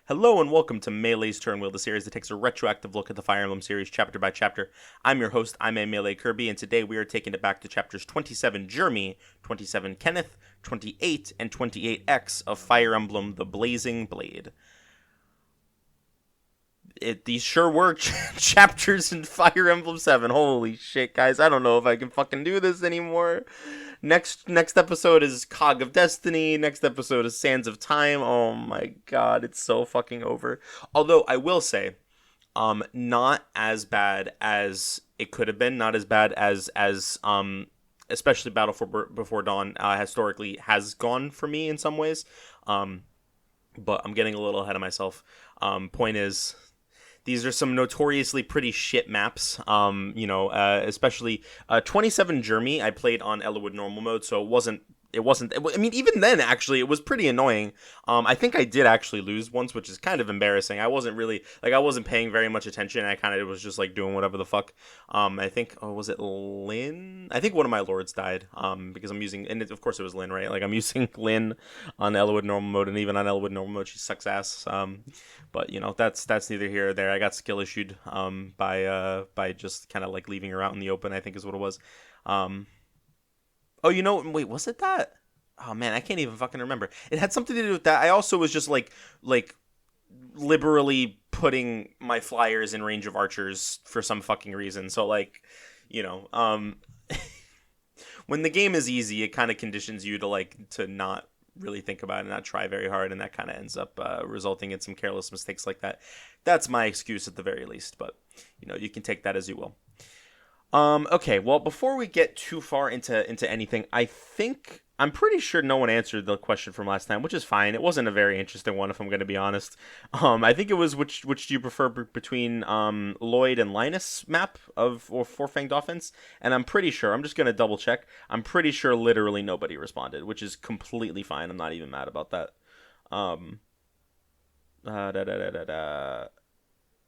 Hello and welcome to Melee's Turnwheel, the series that takes a retroactive look at the Fire Emblem series chapter by chapter. I'm your host, I'm a Melee Kirby, and today we are taking it back to chapters 27 Jerme, 27 Kenneth, 28, and 28X of Fire Emblem The Blazing Blade. These sure were chapters in Fire Emblem 7. Holy shit, guys, I don't know if I can fucking do this anymore. Next episode is Cog of Destiny. Next episode is Sands of Time. Oh my god, it's so fucking over. Although I will say, not as bad as it could have been. Not as bad as especially Battle for Before Dawn historically has gone for me in some ways. But I'm getting a little ahead of myself. Point is, these are some notoriously pretty shit maps, especially 27 Jerme I played on Elowood normal mode, so I mean, even then, actually, it was pretty annoying. I think I did actually lose once, which is kind of embarrassing. I wasn't paying very much attention. I kind of was just, doing whatever the fuck. I think, was it Lynn? I think one of my lords died, because I'm using, and of course it was Lynn, right? I'm using Lynn on Elowood normal mode, and even on Elowood normal mode, she sucks ass. But, that's neither here or there. I got skill issued, by just kind of, leaving her out in the open, I think is what it was. Oh, wait, was it that? Oh, man, I can't even fucking remember. It had something to do with that. I also was just, liberally putting my flyers in range of archers for some fucking reason. So, when the game is easy, it kind of conditions you to not really think about it and not try very hard, and that kind of ends up resulting in some careless mistakes like that. That's my excuse at the very least, but, you can take that as you will. Okay, well, before we get too far into anything, I'm pretty sure no one answered the question from last time, which is fine. It wasn't a very interesting one, if I'm going to be honest. I think it was which do you prefer between Lloyd and Linus map or Four Fanged Offense, and I'm pretty sure, I'm just going to double check, I'm pretty sure literally nobody responded, which is completely fine. I'm not even mad about that.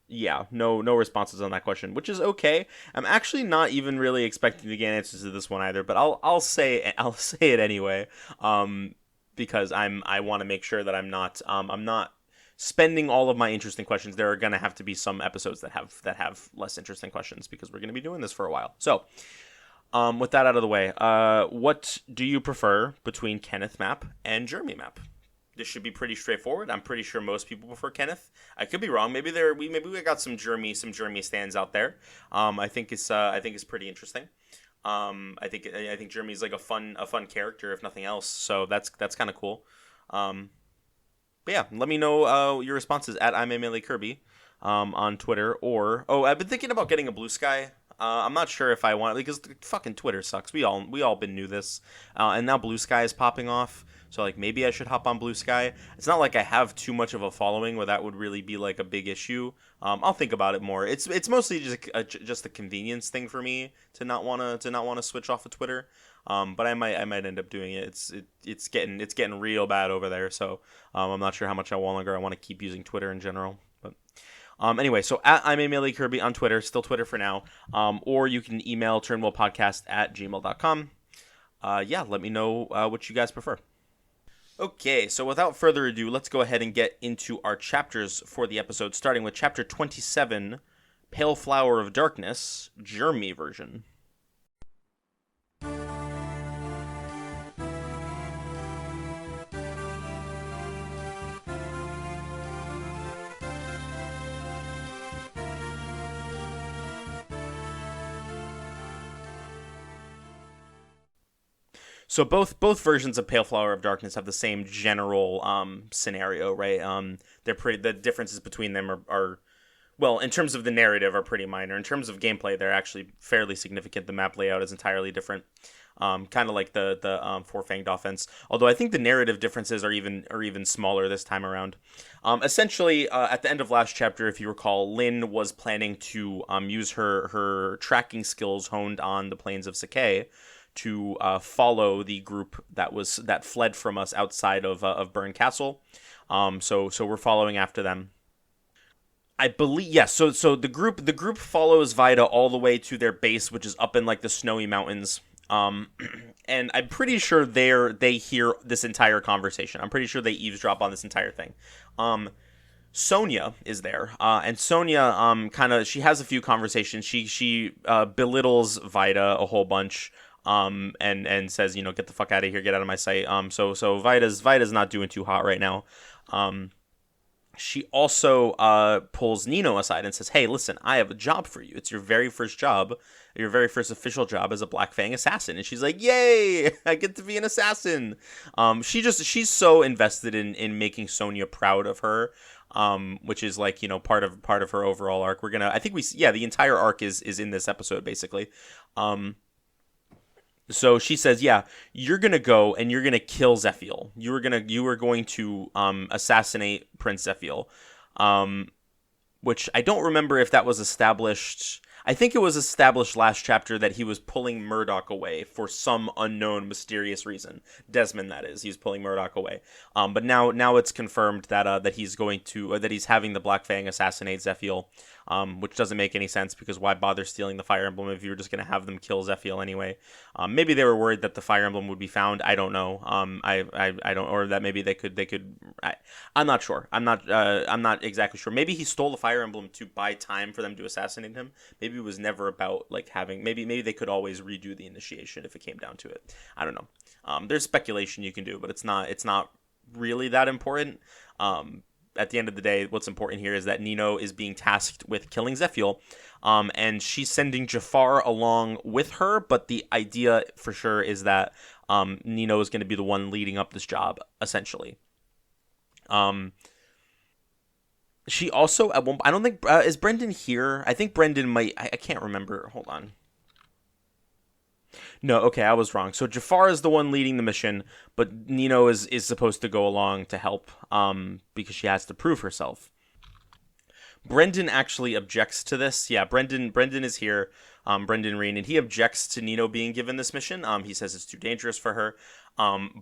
Yeah, no responses on that question, which is okay. I'm actually not even really expecting to get answers to this one either, but I'll say it anyway, because I want to make sure that I'm not spending all of my interesting questions. There are gonna have to be some episodes that have less interesting questions because we're gonna be doing this for a while. So, with that out of the way, what do you prefer between Kenneth map and Jerme map? This should be pretty straightforward. I'm pretty sure most people prefer Kenneth. I could be wrong. Maybe we got some Jerme stands out there. I think it's pretty interesting. I think Jerme is a fun character if nothing else. So that's kind of cool. But yeah, let me know your responses at I'm a Melee Kirby on Twitter, or I've been thinking about getting a Blue Sky. I'm not sure if I want, because fucking Twitter sucks. We all been knew this, and now Blue Sky is popping off. So maybe I should hop on Blue Sky. It's not like I have too much of a following where that would really be a big issue. I'll think about it more. It's mostly just a convenience thing for me to not want to switch off of Twitter. But I might end up doing it. It's getting real bad over there. So I'm not sure how much I want to keep using Twitter in general. But anyway, so at I'm a Melee Kirby on Twitter, still Twitter for now. Or you can email turnwheelpodcast@gmail.com. Yeah, let me know what you guys prefer. Okay, so without further ado, let's go ahead and get into our chapters for the episode, starting with Chapter 27, Pale Flower of Darkness, Jerme version. So both versions of Pale Flower of Darkness have the same general scenario, right? The differences between them are well, in terms of the narrative, are pretty minor. In terms of gameplay, they're actually fairly significant. The map layout is entirely different, kind of like the Four Fanged Offense. Although I think the narrative differences are even smaller this time around. Essentially, at the end of last chapter, if you recall, Lynn was planning to use her tracking skills honed on the plains of Sakai to follow the group that fled from us outside of Burn Castle. So we're following after them. I believe, yes. So the group follows Vida all the way to their base, which is up in the snowy mountains. And I'm pretty sure they hear this entire conversation. I'm pretty sure they eavesdrop on this entire thing. Sonya is there, and Sonya kind of she has a few conversations. She belittles Vida a whole bunch, and says, get the fuck out of here, get out of my sight. So Vida's not doing too hot right now. She also pulls Nino aside and says, "Hey, listen, I have a job for you. It's your very first job, your very first official job as a Black Fang assassin." And she's like, "Yay! I get to be an assassin." She's so invested in making Sonya proud of her, which is like part of her overall arc. The entire arc is in this episode basically. So she says, "Yeah, you're gonna go and you're gonna kill Zephiel. You were going to assassinate Prince Zephiel," which I don't remember if that was established. I think it was established last chapter that he was pulling Murdoch away for some unknown, mysterious reason. Desmond, that is, he's pulling Murdoch away. But now it's confirmed that he's going to that he's having the Black Fang assassinate Zephiel. Which doesn't make any sense because why bother stealing the Fire Emblem if you were just going to have them kill Zephiel anyway? Maybe they were worried that the Fire Emblem would be found. I don't know. I don't, or that maybe they could. I'm not sure. I'm not exactly sure. Maybe he stole the Fire Emblem to buy time for them to assassinate him. Maybe it was never about like having. Maybe they could always redo the initiation if it came down to it. I don't know. There's speculation you can do, but it's not really that important. At the end of the day, what's important here is that Nino is being tasked with killing Zephiel, and she's sending Jafar along with her, but the idea for sure is that Nino is going to be the one leading up this job, essentially. She also, at one, I don't think, is Brendan here? I think Brendan might, I can't remember, hold on. No, okay, I was wrong. So Jafar is the one leading the mission, but Nino is supposed to go along to help, because she has to prove herself. Brendan actually objects to this. Yeah, Brendan is here, Brendan Reen, and he objects to Nino being given this mission. He says it's too dangerous for her.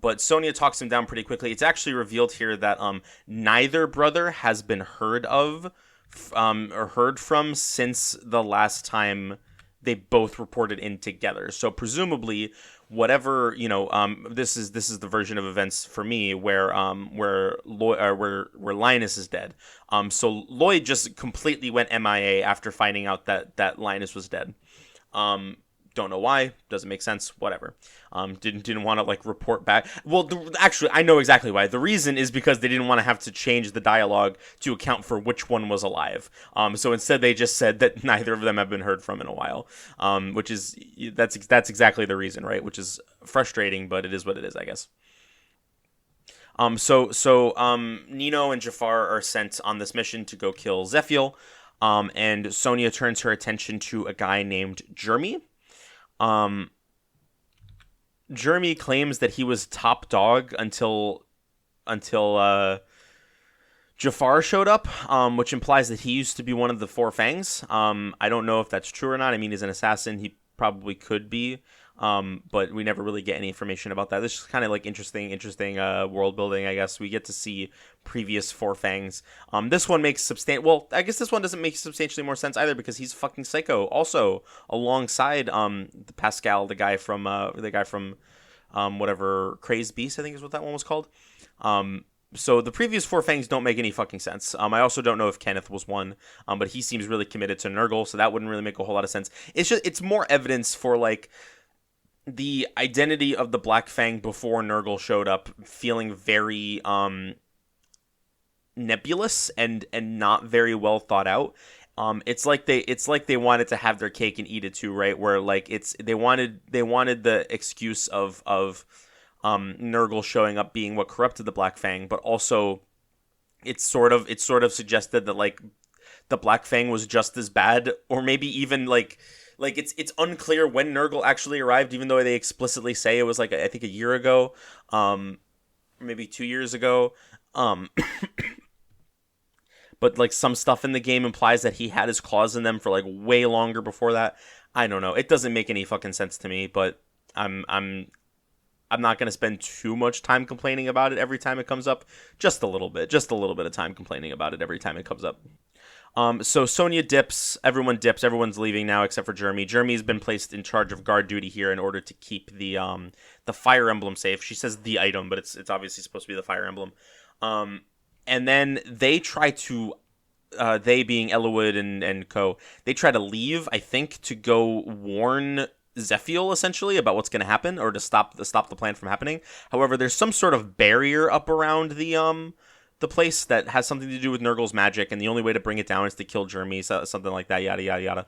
But Sonya talks him down pretty quickly. It's actually revealed here that neither brother has been heard of or heard from since the last time they both reported in together. So presumably, whatever this is the version of events for me where Linus is dead. So Lloyd just completely went MIA after finding out that Linus was dead. Don't know why. Doesn't make sense. Whatever. Didn't want to like report back. Well, actually, I know exactly why. The reason is because they didn't want to have to change the dialogue to account for which one was alive. So instead, they just said that neither of them have been heard from in a while. Which is that's exactly the reason, right? Which is frustrating, but it is what it is, I guess. So Nino and Jafar are sent on this mission to go kill Zephiel. And Sonya turns her attention to a guy named Jerme. Jerme claims that he was top dog until Jafar showed up, which implies that he used to be one of the Four Fangs. I don't know if that's true or not. I mean, he's an assassin. He probably could be, but we never really get any information about that. This is kind of like interesting world building, I guess. We get to see previous Four Fangs. This one makes well, I guess this one doesn't make substantially more sense either because he's fucking psycho. Also, alongside the Pascal, the guy from whatever Crazed Beast, I think is what that one was called. So the previous Four Fangs don't make any fucking sense. I also don't know if Kenneth was one, but he seems really committed to Nurgle, so that wouldn't really make a whole lot of sense. It's more evidence for like the identity of the Black Fang before Nurgle showed up feeling very nebulous and not very well thought out. It's like they wanted to have their cake and eat it too, right? Where like they wanted the excuse of Nurgle showing up being what corrupted the Black Fang, but also it's sort of suggested that like the Black Fang was just as bad, or maybe even like it's unclear when Nurgle actually arrived, even though they explicitly say it was like I think a year ago, maybe 2 years ago. But like some stuff in the game implies that he had his claws in them for like way longer before that. I don't know. It doesn't make any fucking sense to me, but I'm not going to spend too much time complaining about it every time it comes up. Just a little bit of time complaining about it every time it comes up. So Sonya dips, everyone's leaving now except for Jerme. Jerme's been placed in charge of guard duty here in order to keep the Fire Emblem safe. She says the item, but it's obviously supposed to be the Fire Emblem. and then they try to they being Ellawood and co, they try to leave, I think, to go warn Zephiel essentially about what's going to happen, or to stop the plan from happening. However, there's some sort of barrier up around the place that has something to do with Nurgle's magic, and the only way to bring it down is to kill Jerme, so, something like that, yada yada yada.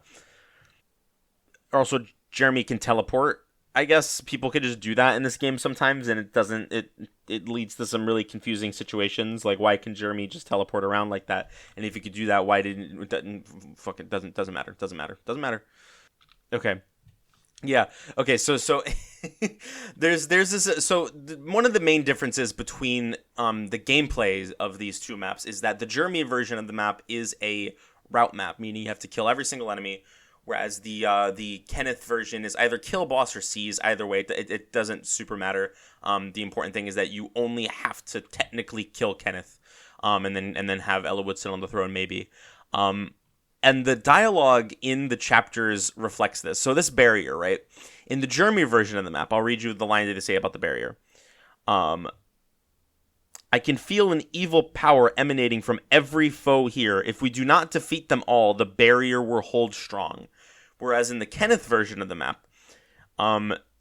Also, Jerme can teleport. I guess people could just do that in this game sometimes, and it doesn't. It leads to some really confusing situations. Like, why can Jerme just teleport around like that? And if he could do that, why didn't it? Doesn't matter. Doesn't matter. Okay. Yeah. Okay. So there's this. So one of the main differences between the gameplays of these two maps is that the Jerme version of the map is a route map, meaning you have to kill every single enemy. Whereas the Kenneth version is either kill boss or seize. Either way, it doesn't super matter. The important thing is that you only have to technically kill Kenneth, and then have Ellawood sit on the throne maybe. And the dialogue in the chapters reflects this. So this barrier, right? In the Jerme version of the map, I'll read you the line that they say about the barrier. I can feel an evil power emanating from every foe here. If we do not defeat them all, the barrier will hold strong. Whereas in the Kenneth version of the map,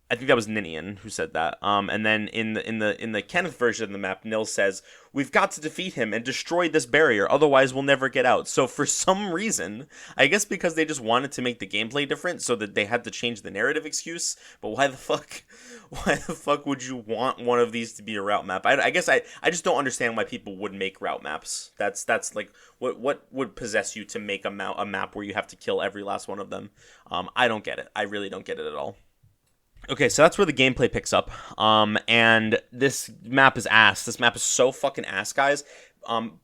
I think that was Ninian who said that. And then in the Kenneth version of the map, Nil says, "We've got to defeat him and destroy this barrier, otherwise we'll never get out." So for some reason, I guess because they just wanted to make the gameplay different, so that they had to change the narrative excuse. But why the fuck would you want one of these to be a route map? I guess I just don't understand why people would make route maps. That's like what would possess you to make a map where you have to kill every last one of them? I don't get it. I really don't get it at all. Okay, so that's where the gameplay picks up. And this map is ass. This map is so fucking ass, guys.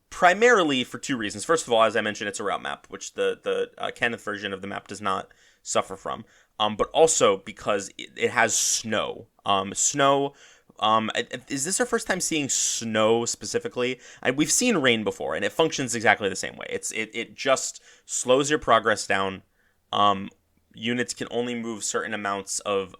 Primarily for two reasons. First of all, as I mentioned, it's a route map, which the Kenneth version of the map does not suffer from. But also because it has snow. Snow. Is this our first time seeing snow specifically? We've seen rain before, and it functions exactly the same way. It just slows your progress down. Units can only move certain amounts of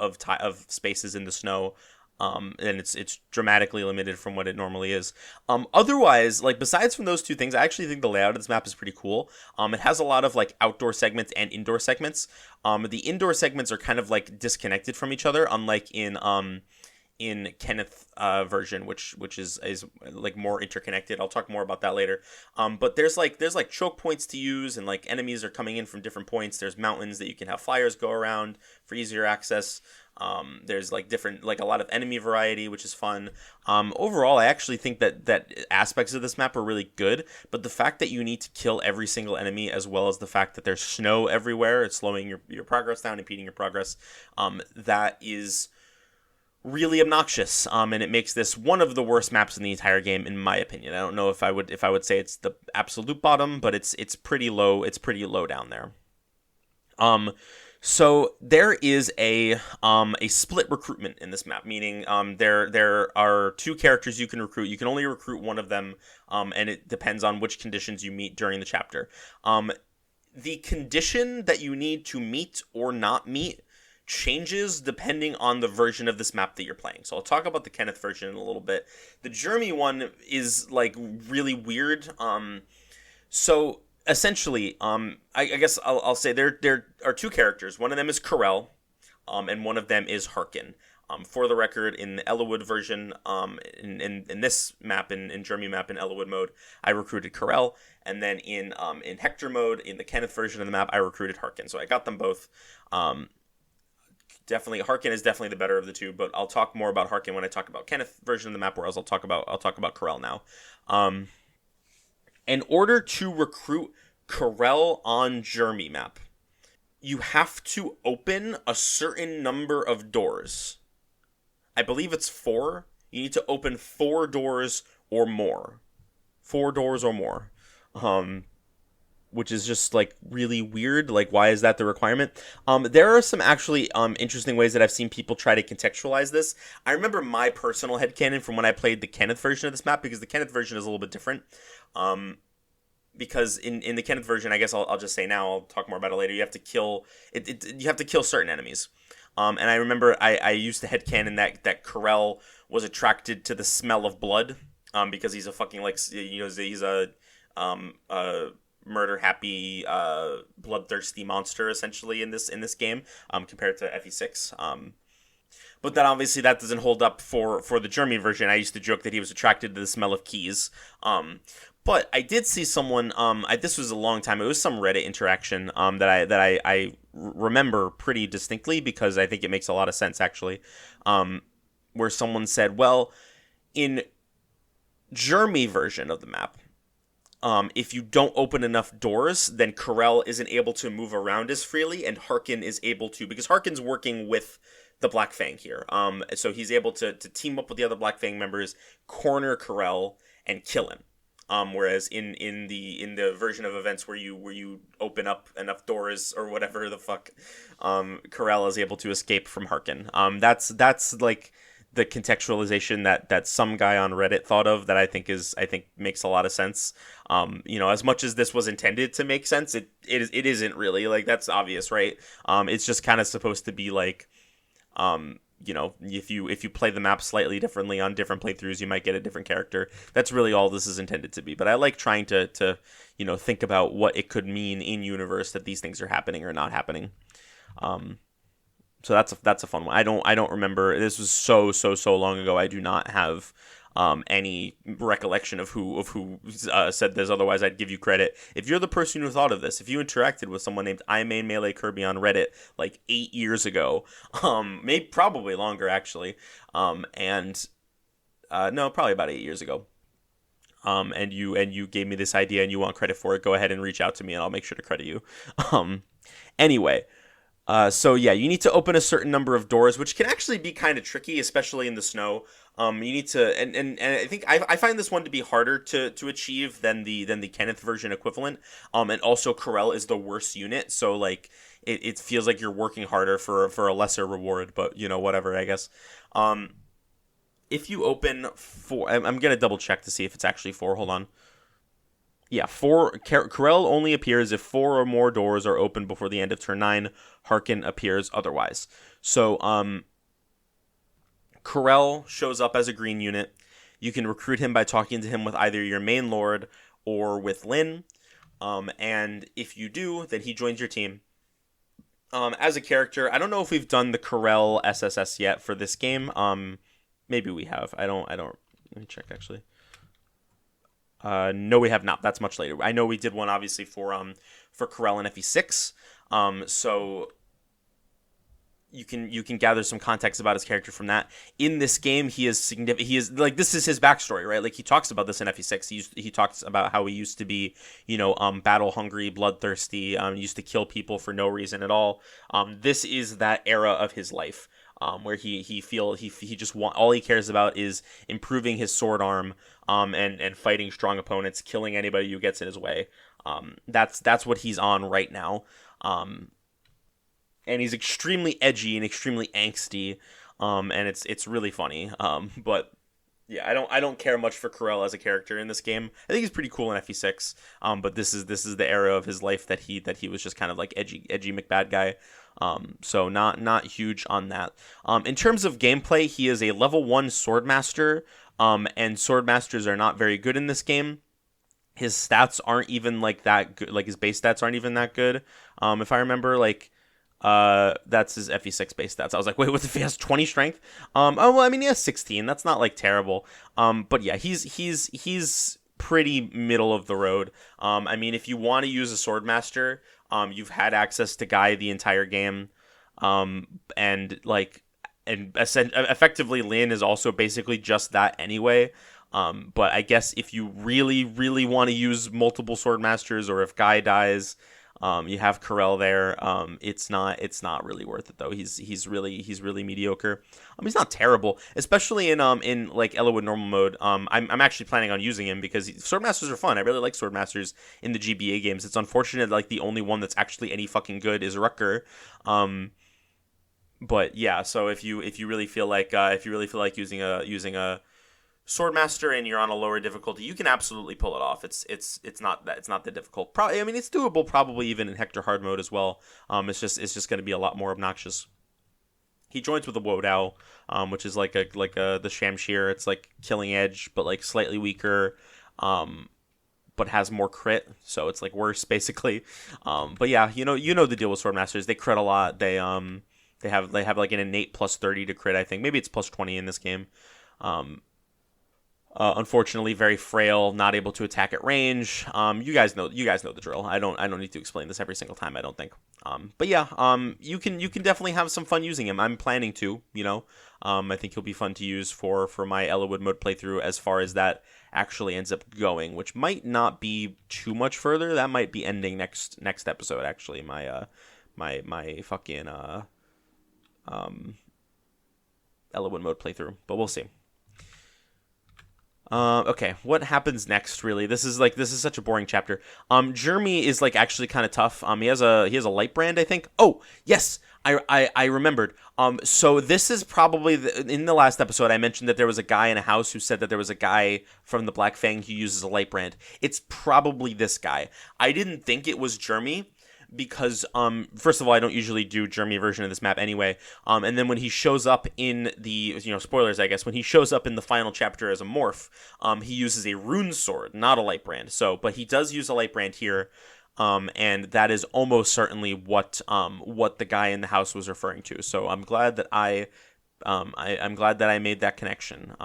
spaces in the snow, and it's dramatically limited from what it normally is. Otherwise, like, besides from those two things, I actually think the layout of this map is pretty cool. It has a lot of like outdoor segments and indoor segments. The indoor segments are kind of like disconnected from each other, unlike in Kenneth version, which is like more interconnected. I'll talk more about that later. But there's like choke points to use, and like enemies are coming in from different points. There's mountains that you can have flyers go around for easier access. There's like different, like a lot of enemy variety, which is fun. Overall, I actually think that aspects of this map are really good, but the fact that you need to kill every single enemy, as well as the fact that there's snow everywhere, it's slowing your progress down, impeding your progress. That is really obnoxious, and it makes this one of the worst maps in the entire game, in my opinion. I don't know if I would say it's the absolute bottom, but it's pretty low. It's pretty low down there. So there is a split recruitment in this map, meaning there are two characters you can recruit. You can only recruit one of them, and it depends on which conditions you meet during the chapter. The condition that you need to meet or not meet changes depending on the version of this map that you're playing. So I'll talk about the Kenneth version in a little bit. The Jerme one is like really weird. So essentially, I guess I'll say there are two characters. One of them is Corel, and one of them is Harkin. For the record, in the Ellawood version, in this map, in Jerme map, in Ellawood mode, I recruited Corel, and then in Hector mode, in the Kenneth version of the map, I recruited Harkin. So I got them both. Definitely, Harkin is definitely the better of the two, but I'll talk more about Harkin when I talk about Kenneth version of the map, whereas I'll talk about Corel now. In order to recruit Corel on Jerme map, you have to open a certain number of doors. I believe it's 4. You need to open 4 doors or more. 4 doors or more. Which is just like really weird. Like, why is that the requirement? There are some actually interesting ways that I've seen people try to contextualize this. I remember my personal headcanon from when I played the Kenneth version of this map, because the Kenneth version is a little bit different. Because in the Kenneth version, I guess I'll just say now, I'll talk more about it later, you have to kill you have to kill certain enemies. And I remember I used the headcanon that Corel was attracted to the smell of blood. because he's a fucking like he's a murder happy bloodthirsty monster essentially in this game compared to FE6. But then obviously that doesn't hold up for the Jerme version. I used to joke that he was attracted to the smell of keys. But I did see someone. This was a long time. It was some Reddit interaction. I remember pretty distinctly because I think it makes a lot of sense actually. Where someone said, "Well, in Jerme version of the map, if you don't open enough doors, then Corel isn't able to move around as freely, and Harkin is able to because Harkin's working with the Black Fang here. So he's able to team up with the other Black Fang members, corner Corel, and kill him. Whereas in the version of events where you open up enough doors or whatever the fuck, Corel is able to escape from Harkin. That's like the contextualization that some guy on Reddit thought of that I think makes a lot of sense. As much as this was intended to make sense, it isn't really, like, that's obvious, right? It's just kind of supposed to be like, if you play the map slightly differently on different playthroughs, you might get a different character. That's really all this is intended to be. But I like trying to think about what it could mean in universe that these things are happening or not happening. So that's a fun one. I don't remember. This was so long ago. I do not have any recollection of who said this. Otherwise, I'd give you credit. If you're the person who thought of this, if you interacted with someone named I Main Melee Kirby on Reddit like 8 years ago, maybe probably longer actually, no, probably about 8 years ago. And you gave me this idea and you want credit for it, go ahead and reach out to me and I'll make sure to credit you. Anyway. So yeah, you need to open a certain number of doors, which can actually be kind of tricky, especially in the snow. You need to, and I think I find this one to be harder to achieve than the Kenneth version equivalent. And also Corel is the worst unit, so like it feels like you're working harder for a lesser reward, but whatever, I guess. If you open 4, I'm gonna double check to see if it's actually 4. Hold on. Yeah, 4. Corel only appears if 4 or more doors are open before the end of turn 9. Harkin appears otherwise. So, Corel shows up as a green unit. You can recruit him by talking to him with either your main lord or with Lyn. And if you do, then he joins your team. As a character, I don't know if we've done the Corel SSS yet for this game. Maybe we have. I don't. Let me check actually. No, we have not. That's much later. I know we did one obviously for Corel and FE6. So you can gather some context about his character from that. In this game, he is significant. He is like, this is his backstory, right? Like he talks about this in FE6. He talks about how he used to be, battle hungry, bloodthirsty. Used to kill people for no reason at all. This is that era of his life. Where he just all he cares about is improving his sword arm, and fighting strong opponents, killing anybody who gets in his way. That's what he's on right now. And he's extremely edgy and extremely angsty. And it's really funny. But yeah, I don't care much for Corel as a character in this game. I think he's pretty cool in FE6. But this is the era of his life that he was just kind of like edgy McBad guy. So not huge on that. In terms of gameplay, he is a level 1 swordmaster. And swordmasters are not very good in this game. His stats aren't even like that good. Like his base stats aren't even that good. If I remember, like, that's his FE6 base stats. I was like, wait, what if he has 20 strength? He has 16. That's not like terrible. But yeah, he's pretty middle of the road. If you want to use a swordmaster, you've had access to Guy the entire game. And effectively Lyn is also basically just that anyway. But I guess if you really, really want to use multiple swordmasters, or if Guy dies, you have Corel there. It's not really worth it though. He's really mediocre. He's not terrible, especially in like Elowood normal mode. I'm actually planning on using him because swordmasters are fun. I really like swordmasters in the GBA games. It's unfortunate like the only one that's actually any fucking good is Rutger. But yeah, so if you really feel like using a swordmaster and you're on a lower difficulty, you can absolutely pull it off. It's not that difficult. Probably, it's doable. Probably even in Hector hard mode as well. It's just going to be a lot more obnoxious. He joins with a Wodow, which is like a the Shamshir. It's like Killing Edge, but like slightly weaker, but has more crit, so it's like worse basically. But yeah, you know the deal with Swordmasters. They crit a lot. They have like an innate +30 to crit. I think maybe it's +20 in this game. Unfortunately, very frail, not able to attack at range. You guys know the drill. I don't need to explain this every single time. I don't think. But yeah, you can definitely have some fun using him. I'm planning to. I think he'll be fun to use for my Ellawood mode playthrough as far as that actually ends up going, which might not be too much further. That might be ending next episode. Actually, my fucking Ellawood mode playthrough, but we'll see. Okay, what happens next? Really, this is such a boring chapter. Jerme is like actually kind of tough. He has a light brand, I think. Oh yes, I remembered. So this is probably in the last episode I mentioned that there was a guy in a house who said that there was a guy from the Black Fang who uses a light brand. It's probably this guy. I didn't think it was Jerme, because first of all, I don't usually do Jerme version of this map anyway, and then when he shows up in the spoilers, I guess, when he shows up in the final chapter as a morph, he uses a rune sword, not a light brand. So but he does use a light brand here, and that is almost certainly what the guy in the house was referring to. So I'm glad that I'm glad that I made that connection,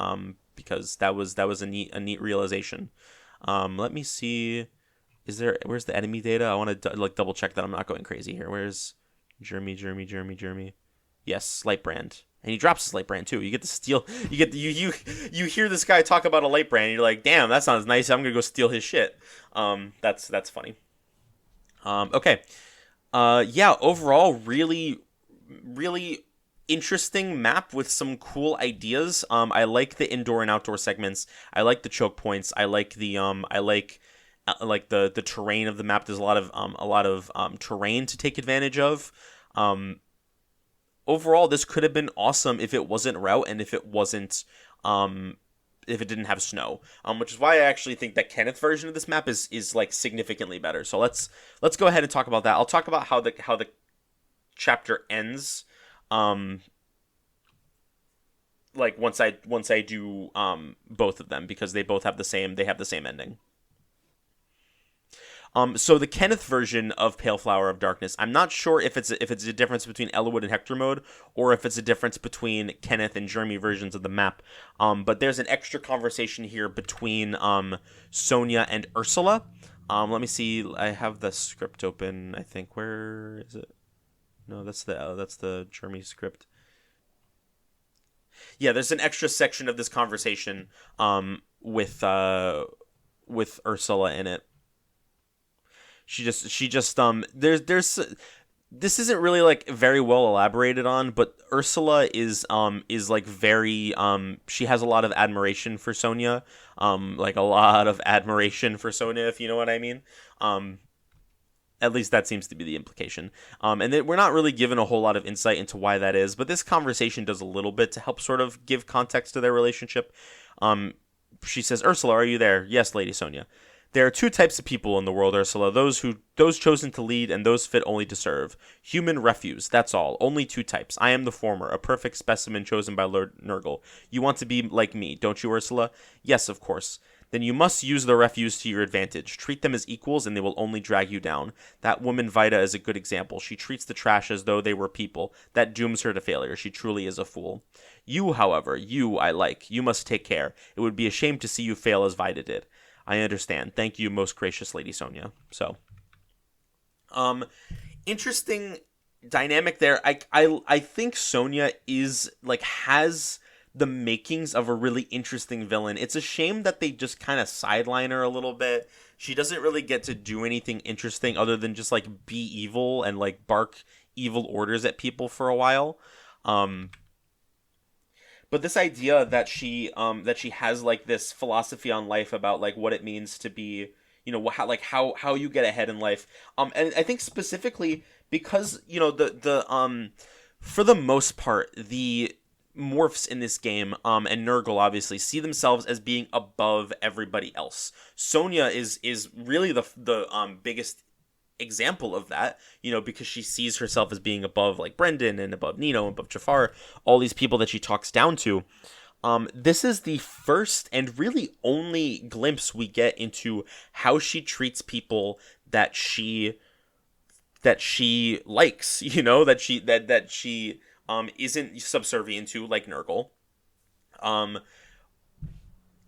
because that was a neat realization. Let me see. Where's the enemy data? I want to double check that I'm not going crazy here. Where's Jerme? Yes, light brand. And he drops his light brand too. You get to steal. You hear this guy talk about a light brand, and you're like, damn, that sounds nice. I'm gonna go steal his shit. That's funny. Okay. Yeah. Overall, really, really interesting map with some cool ideas. I like the indoor and outdoor segments. I like the choke points. I like the terrain of the map. There's a lot of terrain to take advantage of. Overall, this could have been awesome if it wasn't route and if it didn't have snow. Which is why I actually think that Kenneth version of this map is like significantly better. So let's go ahead and talk about that. I'll talk about how the chapter ends. Like once I do both of them, because they have the same ending. So the Kenneth version of Pale Flower of Darkness, I'm not sure if it's a difference between Ellawood and Hector mode, or if it's a difference between Kenneth and Jerme versions of the map. But there's an extra conversation here between Sonia and Ursula. Let me see. I have the script open. I think, where is it? No, that's the Jerme script. Yeah, there's an extra section of this conversation with Ursula in it. She just there's this isn't really like very well elaborated on, but Ursula is like very she has a lot of admiration for Sonia, like a lot of admiration for Sonia, if you know what I mean. At least that seems to be the implication. And we're not really given a whole lot of insight into why that is, but this conversation does a little bit to help sort of give context to their relationship. She says, "Ursula, are you there?" "Yes, Lady Sonia." "There are two types of people in the world, Ursula. Those chosen to lead, and those fit only to serve. Human refuse, that's all. Only two types. I am the former, a perfect specimen chosen by Lord Nurgle. You want to be like me, don't you, Ursula?" "Yes, of course." "Then you must use the refuse to your advantage. Treat them as equals, and they will only drag you down. That woman Vida is a good example. She treats the trash as though they were people. That dooms her to failure. She truly is a fool. You, however, I like. You must take care. It would be a shame to see you fail as Vida did." "I understand. Thank you, most gracious Lady Sonia." So, interesting dynamic there. I think Sonia has the makings of a really interesting villain. It's a shame that they just kind of sideline her a little bit. She doesn't really get to do anything interesting other than just like be evil and like bark evil orders at people for a while. But this idea that she has like this philosophy on life about like what it means to be, how you get ahead in life. And I think specifically because, the for the most part, the morphs in this game, and Nurgle obviously see themselves as being above everybody else. Sonia is really the biggest example of that, because she sees herself as being above like Brendan and above Nino and above Jafar, all these people that she talks down to. This is the first and really only glimpse we get into how she treats people that she likes, that she isn't subservient to, like Nurgle. Um,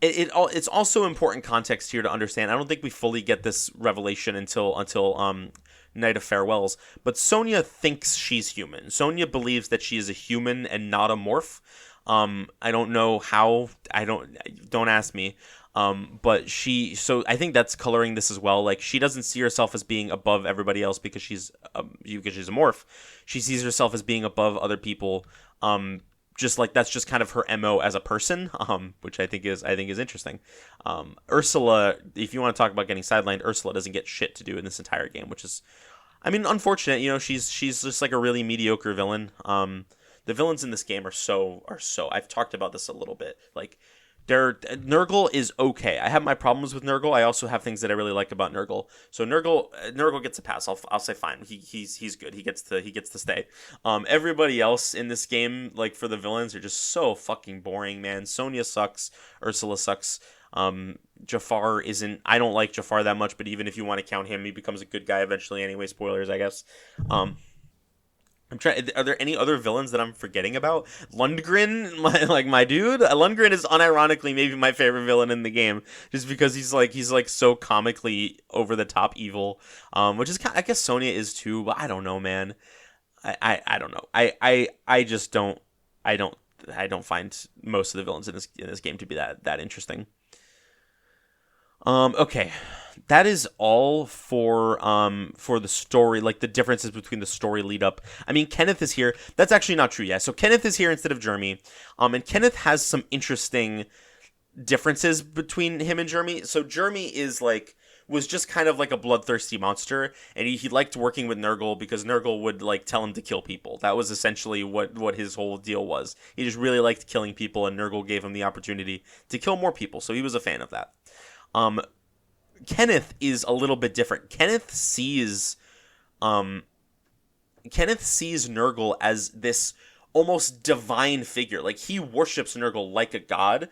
it's also important context here to understand. I don't think we fully get this revelation until Night of Farewells, but Sonya thinks she's human. Sonya believes that she is a human and not a morph. I don't know how. Don't ask me. So I think that's coloring this as well. Like, she doesn't see herself as being above everybody else because she's a morph. She sees herself as being above other people. Just like that's just kind of her MO as a person, which I think is interesting. Ursula, if you want to talk about getting sidelined, Ursula doesn't get shit to do in this entire game, which is, I mean, unfortunate. She's just like a really mediocre villain. The villains in this game are so. I've talked about this a little bit. Like, Nurgle is okay. I have my problems with Nurgle. I also have things that I really like about Nurgle. So Nurgle gets a pass. I'll say fine. He's good. He gets to stay. Everybody else in this game, like for the villains, are just so fucking boring, man. Sonya sucks. Ursula sucks. Jafar isn't. I don't like Jafar that much, but even if you want to count him, he becomes a good guy eventually. Anyway, spoilers, I guess. I'm trying. Are there any other villains that I'm forgetting about? Lundgren, my dude. Lundgren is unironically maybe my favorite villain in the game, just because he's like so comically over the top evil. Which is I guess Sonya is too, but I don't know, man. I don't know. I just don't. I don't find most of the villains in this game to be that interesting. Okay. That is all for the story, like the differences between the story lead up. I mean, Kenneth is here. That's actually not true yet. So Kenneth is here instead of Jerme. And Kenneth has some interesting differences between him and Jerme. So Jerme was just kind of like a bloodthirsty monster, and he liked working with Nurgle because Nurgle would like tell him to kill people. That was essentially what his whole deal was. He just really liked killing people, and Nurgle gave him the opportunity to kill more people, so he was a fan of that. Kenneth is a little bit different. Kenneth sees Nurgle as this almost divine figure. Like, he worships Nurgle like a god,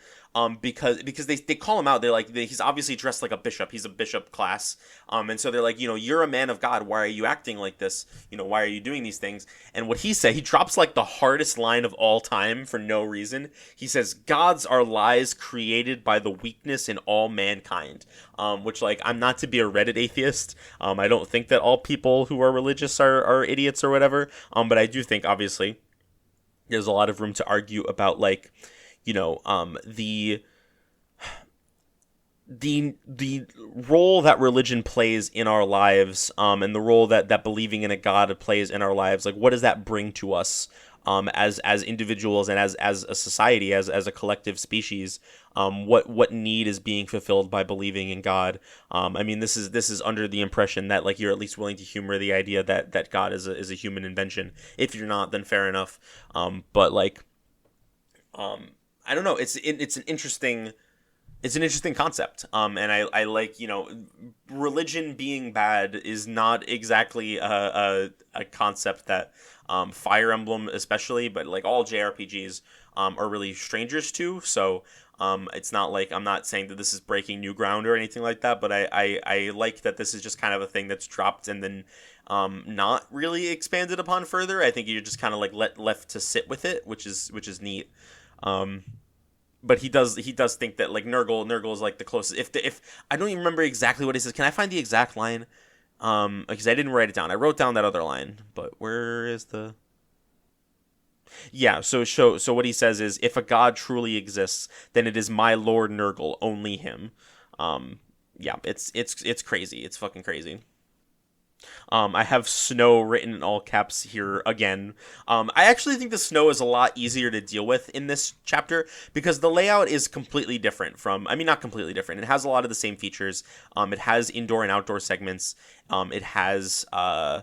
because they call him out. They're like, he's obviously dressed like a bishop. He's a bishop class. And so they're like, you're a man of God. Why are you acting like this? Why are you doing these things? And what he said, he drops like the hardest line of all time for no reason. He says, gods are lies created by the weakness in all mankind. Which, like, I'm not to be a Reddit atheist. I don't think that all people who are religious are idiots or whatever. But I do think, obviously, there's a lot of room to argue about, like, the role that religion plays in our lives, and the role that believing in a god plays in our lives. Like, what does that bring to us, as individuals and as a society, as a collective species? What need is being fulfilled by believing in God? I mean, this is under the impression that, like, you're at least willing to humor the idea that God is a human invention. If you're not, then fair enough. But like, I don't know. It's an interesting concept. And I like, religion being bad is not exactly a concept that Fire Emblem especially, but like all JRPGs are really strangers to. So it's not like, I'm not saying that this is breaking new ground or anything like that, but I like that this is just kind of a thing that's dropped and then not really expanded upon further. I think you're just kind of like left to sit with it, which is neat. But he does think that, like, Nurgle is like the closest. If I don't even remember exactly what he says. Can I find the exact line? Because I didn't write it down. I wrote down that other line, but where is the? Yeah. So what he says is, if a god truly exists, then it is my Lord Nurgle, only him. Yeah. It's crazy. It's fucking crazy. I have snow written in all caps here again. I actually think the snow is a lot easier to deal with in this chapter because the layout is completely different not completely different. It has a lot of the same features. It has indoor and outdoor segments. It has a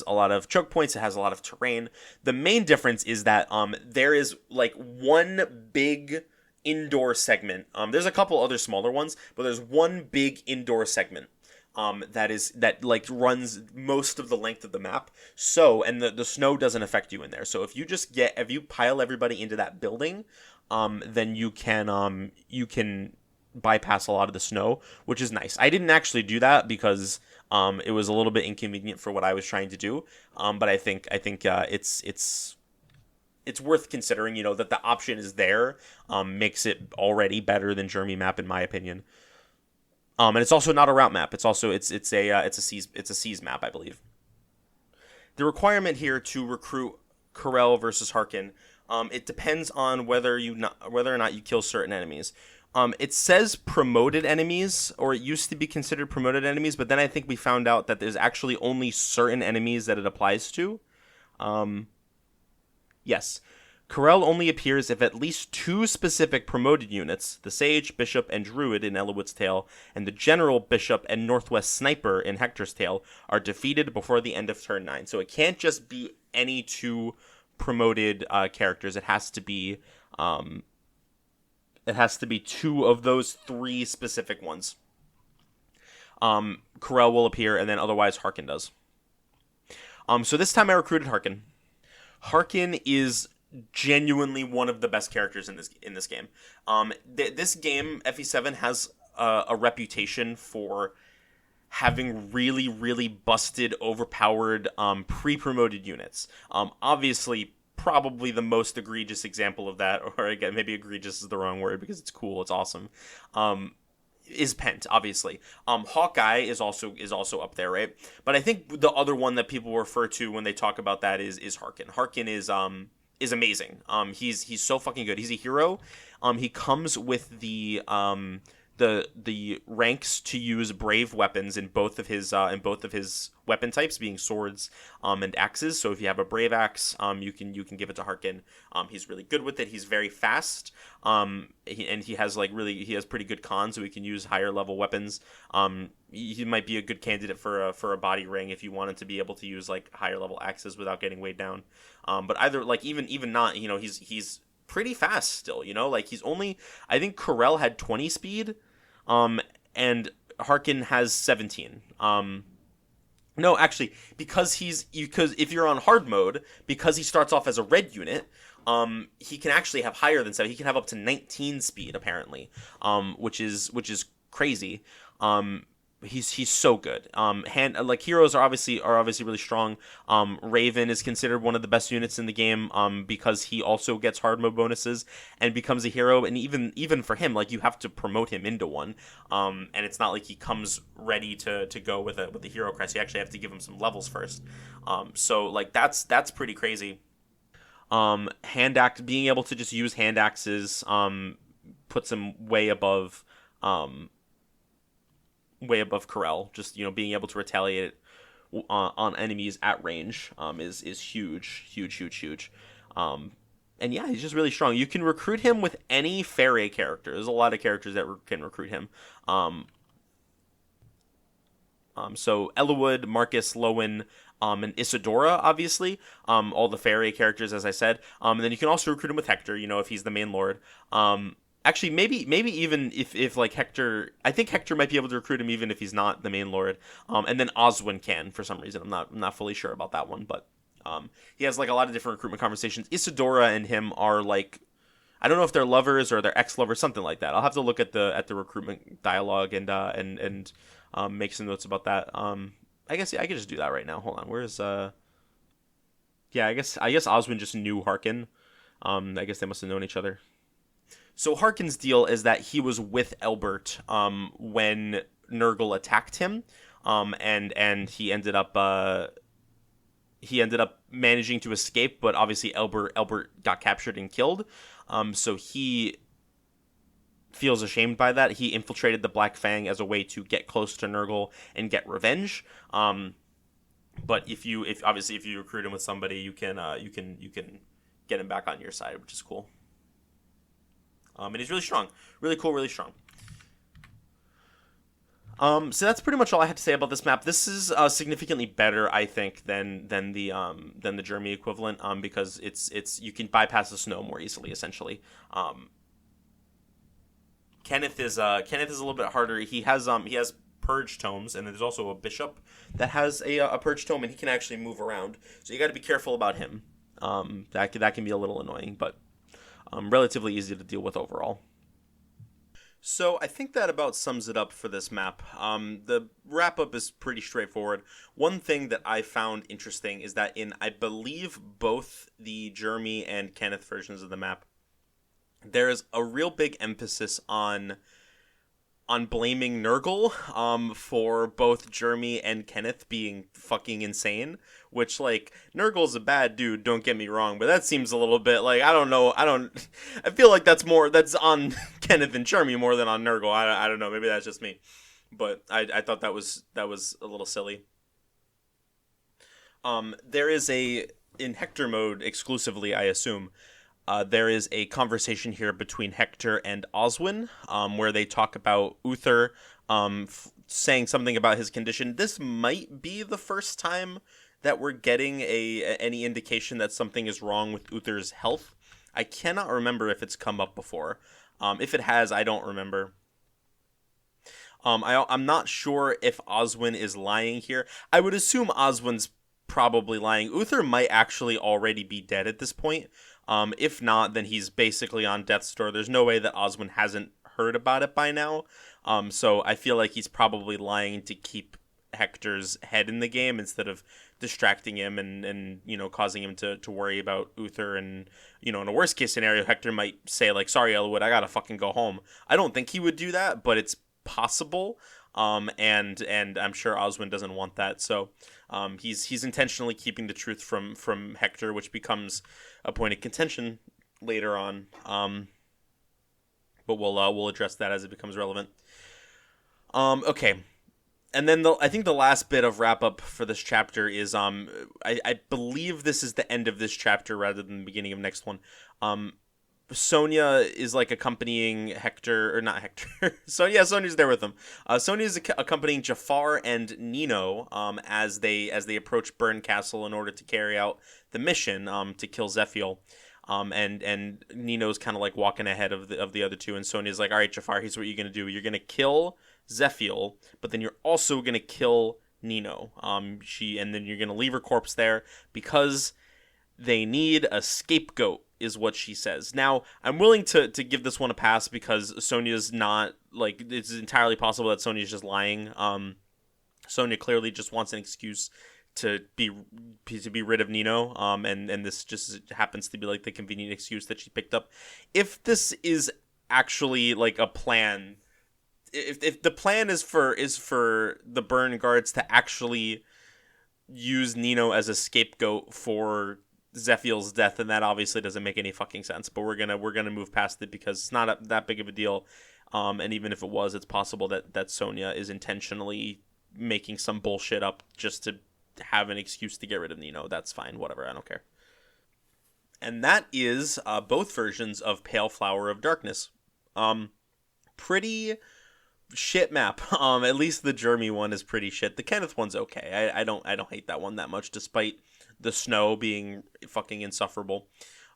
lot of choke points. It has a lot of terrain. The main difference is that there is like one big indoor segment. There's a couple other smaller ones, but there's one big indoor segment that like runs most of the length of the map. So, and the snow doesn't affect you in there. So if you pile everybody into that building, then you can bypass a lot of the snow, which is nice. I didn't actually do that because it was a little bit inconvenient for what I was trying to do. But I think it's worth considering. You know, that the option is there. Makes it already better than Jerme map in my opinion. And it's also not a route map. It's a seas map, I believe. The requirement here to recruit Corel versus Harkin, it depends on whether or not you kill certain enemies. It says promoted enemies, or it used to be considered promoted enemies, but then I think we found out that there's actually only certain enemies that it applies to. Yes. Corel only appears if at least two specific promoted units, the Sage, Bishop, and Druid in Eliwood's Tale, and the General, Bishop, and Northwest Sniper in Hector's Tale, are defeated before the end of turn 9. So it can't just be any two promoted characters. It has to be two of those three specific ones. Corel will appear, and then otherwise Harkin does. So this time I recruited Harkin. Harkin is genuinely one of the best characters in this game. This game, FE7, has a reputation for having really, really busted, overpowered pre-promoted units. Obviously, probably the most egregious example of that, or again, maybe egregious is the wrong word because it's cool, it's awesome, is Pent, obviously. Hawkeye is also up there, right? But I think the other one that people refer to when they talk about that is Harkin. Harkin is amazing. He's so fucking good. He's a hero. He comes with the ranks to use brave weapons in both of his weapon types, being swords and axes. So if you have a brave axe, you can give it to Harkin. He's really good with it. He's very fast. He has pretty good con, so he can use higher level weapons. He might be a good candidate for a body ring if you wanted to be able to use like higher level axes without getting weighed down. But either like even not, you know, he's pretty fast still, you know, like he's only, I think Corel had 20 speed, and Harkin has 17. No, actually, because if you're on hard mode, because he starts off as a red unit, he can actually have higher than 7. He can have up to 19 speed apparently, which is crazy. He's so good. Heroes are obviously really strong. Raven is considered one of the best units in the game, because he also gets hard mode bonuses and becomes a hero. And even for him, like, you have to promote him into one. And it's not like he comes ready to go with a hero crest. You actually have to give him some levels first. So like that's pretty crazy. Being able to just use hand axes puts him way above Corel. Just, you know, being able to retaliate on enemies at range is huge. And yeah, he's just really strong. You can recruit him with any Fairy character. There's a lot of characters that can recruit him. So Eliwood, Marcus, Lowen, and Isadora, obviously. All the Fairy characters, as I said. And then you can also recruit him with Hector, you know, if he's the main lord. Actually, maybe even if like Hector, I think Hector might be able to recruit him even if he's not the main lord. And then Oswin can, for some reason. I'm not fully sure about that one, but he has like a lot of different recruitment conversations. Isadora and him are like, I don't know if they're lovers or they're ex-lovers, something like that. I'll have to look at the recruitment dialogue and make some notes about that. I guess I could just do that right now. Hold on, where's yeah, I guess Oswin just knew Harkin. I guess they must have known each other. So Harkin's deal is that he was with Elbert when Nurgle attacked him, and he ended up managing to escape, but obviously Elbert got captured and killed. So he feels ashamed by that. He infiltrated the Black Fang as a way to get close to Nurgle and get revenge. But if you recruit him with somebody, you can get him back on your side, which is cool. And he's really strong, really cool, really strong. So that's pretty much all I had to say about this map. This is significantly better, I think, than the Jerme equivalent, because it's you can bypass the snow more easily, essentially. Kenneth is a little bit harder. He has purge tomes, and there's also a bishop that has a purge tome, and he can actually move around. So you got to be careful about him. That can be a little annoying, but relatively easy to deal with overall. So I think that about sums it up for this map. The wrap up is pretty straightforward. One thing that I found interesting is that in, I believe, both the Jerme and Kenneth versions of the map, there is a real big emphasis on blaming Nurgle for both Jerme and Kenneth being fucking insane, which, like, Nurgle's a bad dude, don't get me wrong, but that seems a little bit, like, I don't know, I feel like that's on Kenneth and Jerme more than on Nurgle. I don't know, maybe that's just me, but I thought that was a little silly. There is in Hector mode exclusively, I assume, there is a conversation here between Hector and Oswin, where they talk about Uther saying something about his condition. This might be the first time that we're getting any indication that something is wrong with Uther's health. I cannot remember if it's come up before. If it has, I don't remember. I'm not sure if Oswin is lying here. I would assume Oswin's probably lying. Uther might actually already be dead at this point. If not, then he's basically on death's door. There's no way that Oswin hasn't heard about it by now. So I feel like he's probably lying to keep Hector's head in the game instead of distracting him and causing him to worry about Uther. And, in a worst case scenario, Hector might say, like, sorry, Elwood, I gotta fucking go home. I don't think he would do that, but it's possible. And I'm sure Oswin doesn't want that. So he's intentionally keeping the truth from Hector, which becomes a point of contention later on. But we'll address that as it becomes relevant. Okay. And then I think the last bit of wrap up for this chapter is I believe this is the end of this chapter rather than the beginning of next one. Sonya is like accompanying Hector, or not Hector. Sonya's there with him. Sonya is accompanying Jafar and Nino as they approach Burn Castle in order to carry out the mission to kill Zephiel. And Nino's kind of like walking ahead of the other two, and Sonya's like, all right, Jafar, here's what you're gonna do. You're gonna kill Zephiel, but then you're also gonna kill Nino. And then you're gonna leave her corpse there because they need a scapegoat, is what she says. Now, I'm willing to give this one a pass because Sonya's not, like, it's entirely possible that Sonya's just lying. Sonya clearly just wants an excuse to be rid of Nino, and this just happens to be, like, the convenient excuse that she picked up. If this is actually, like, a plan, if the plan is for the Burn Guards to actually use Nino as a scapegoat for Zephiel's death, and that obviously doesn't make any fucking sense, but we're gonna move past it because it's not that big of a deal, and even if it was, it's possible that Sonya is intentionally making some bullshit up just to have an excuse to get rid of Nino. That's fine, whatever, I don't care. And that is both versions of Pale Flower of Darkness. Pretty shit map. At least the Jerme one is pretty shit. The Kenneth one's okay. I don't hate that one that much, despite the snow being fucking insufferable.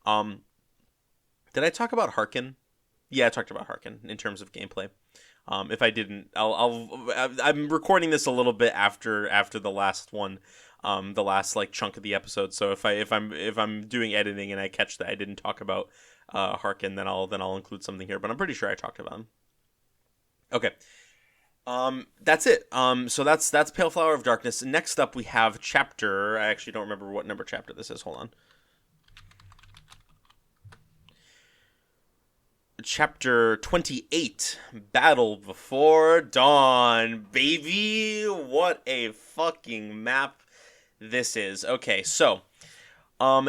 Did I talk about Harkin? Yeah, I talked about Harkin in terms of gameplay. If I didn't, I'm recording this a little bit after the last one, the last like chunk of the episode. So if I'm doing editing and I catch that I didn't talk about Harkin, then I'll include something here. But I'm pretty sure I talked about him. Okay. That's it. So that's Pale Flower of Darkness. Next up, we have chapter. I actually don't remember what number chapter this is. Hold on. Chapter 28, Battle Before Dawn, baby. What a fucking map this is. Okay, so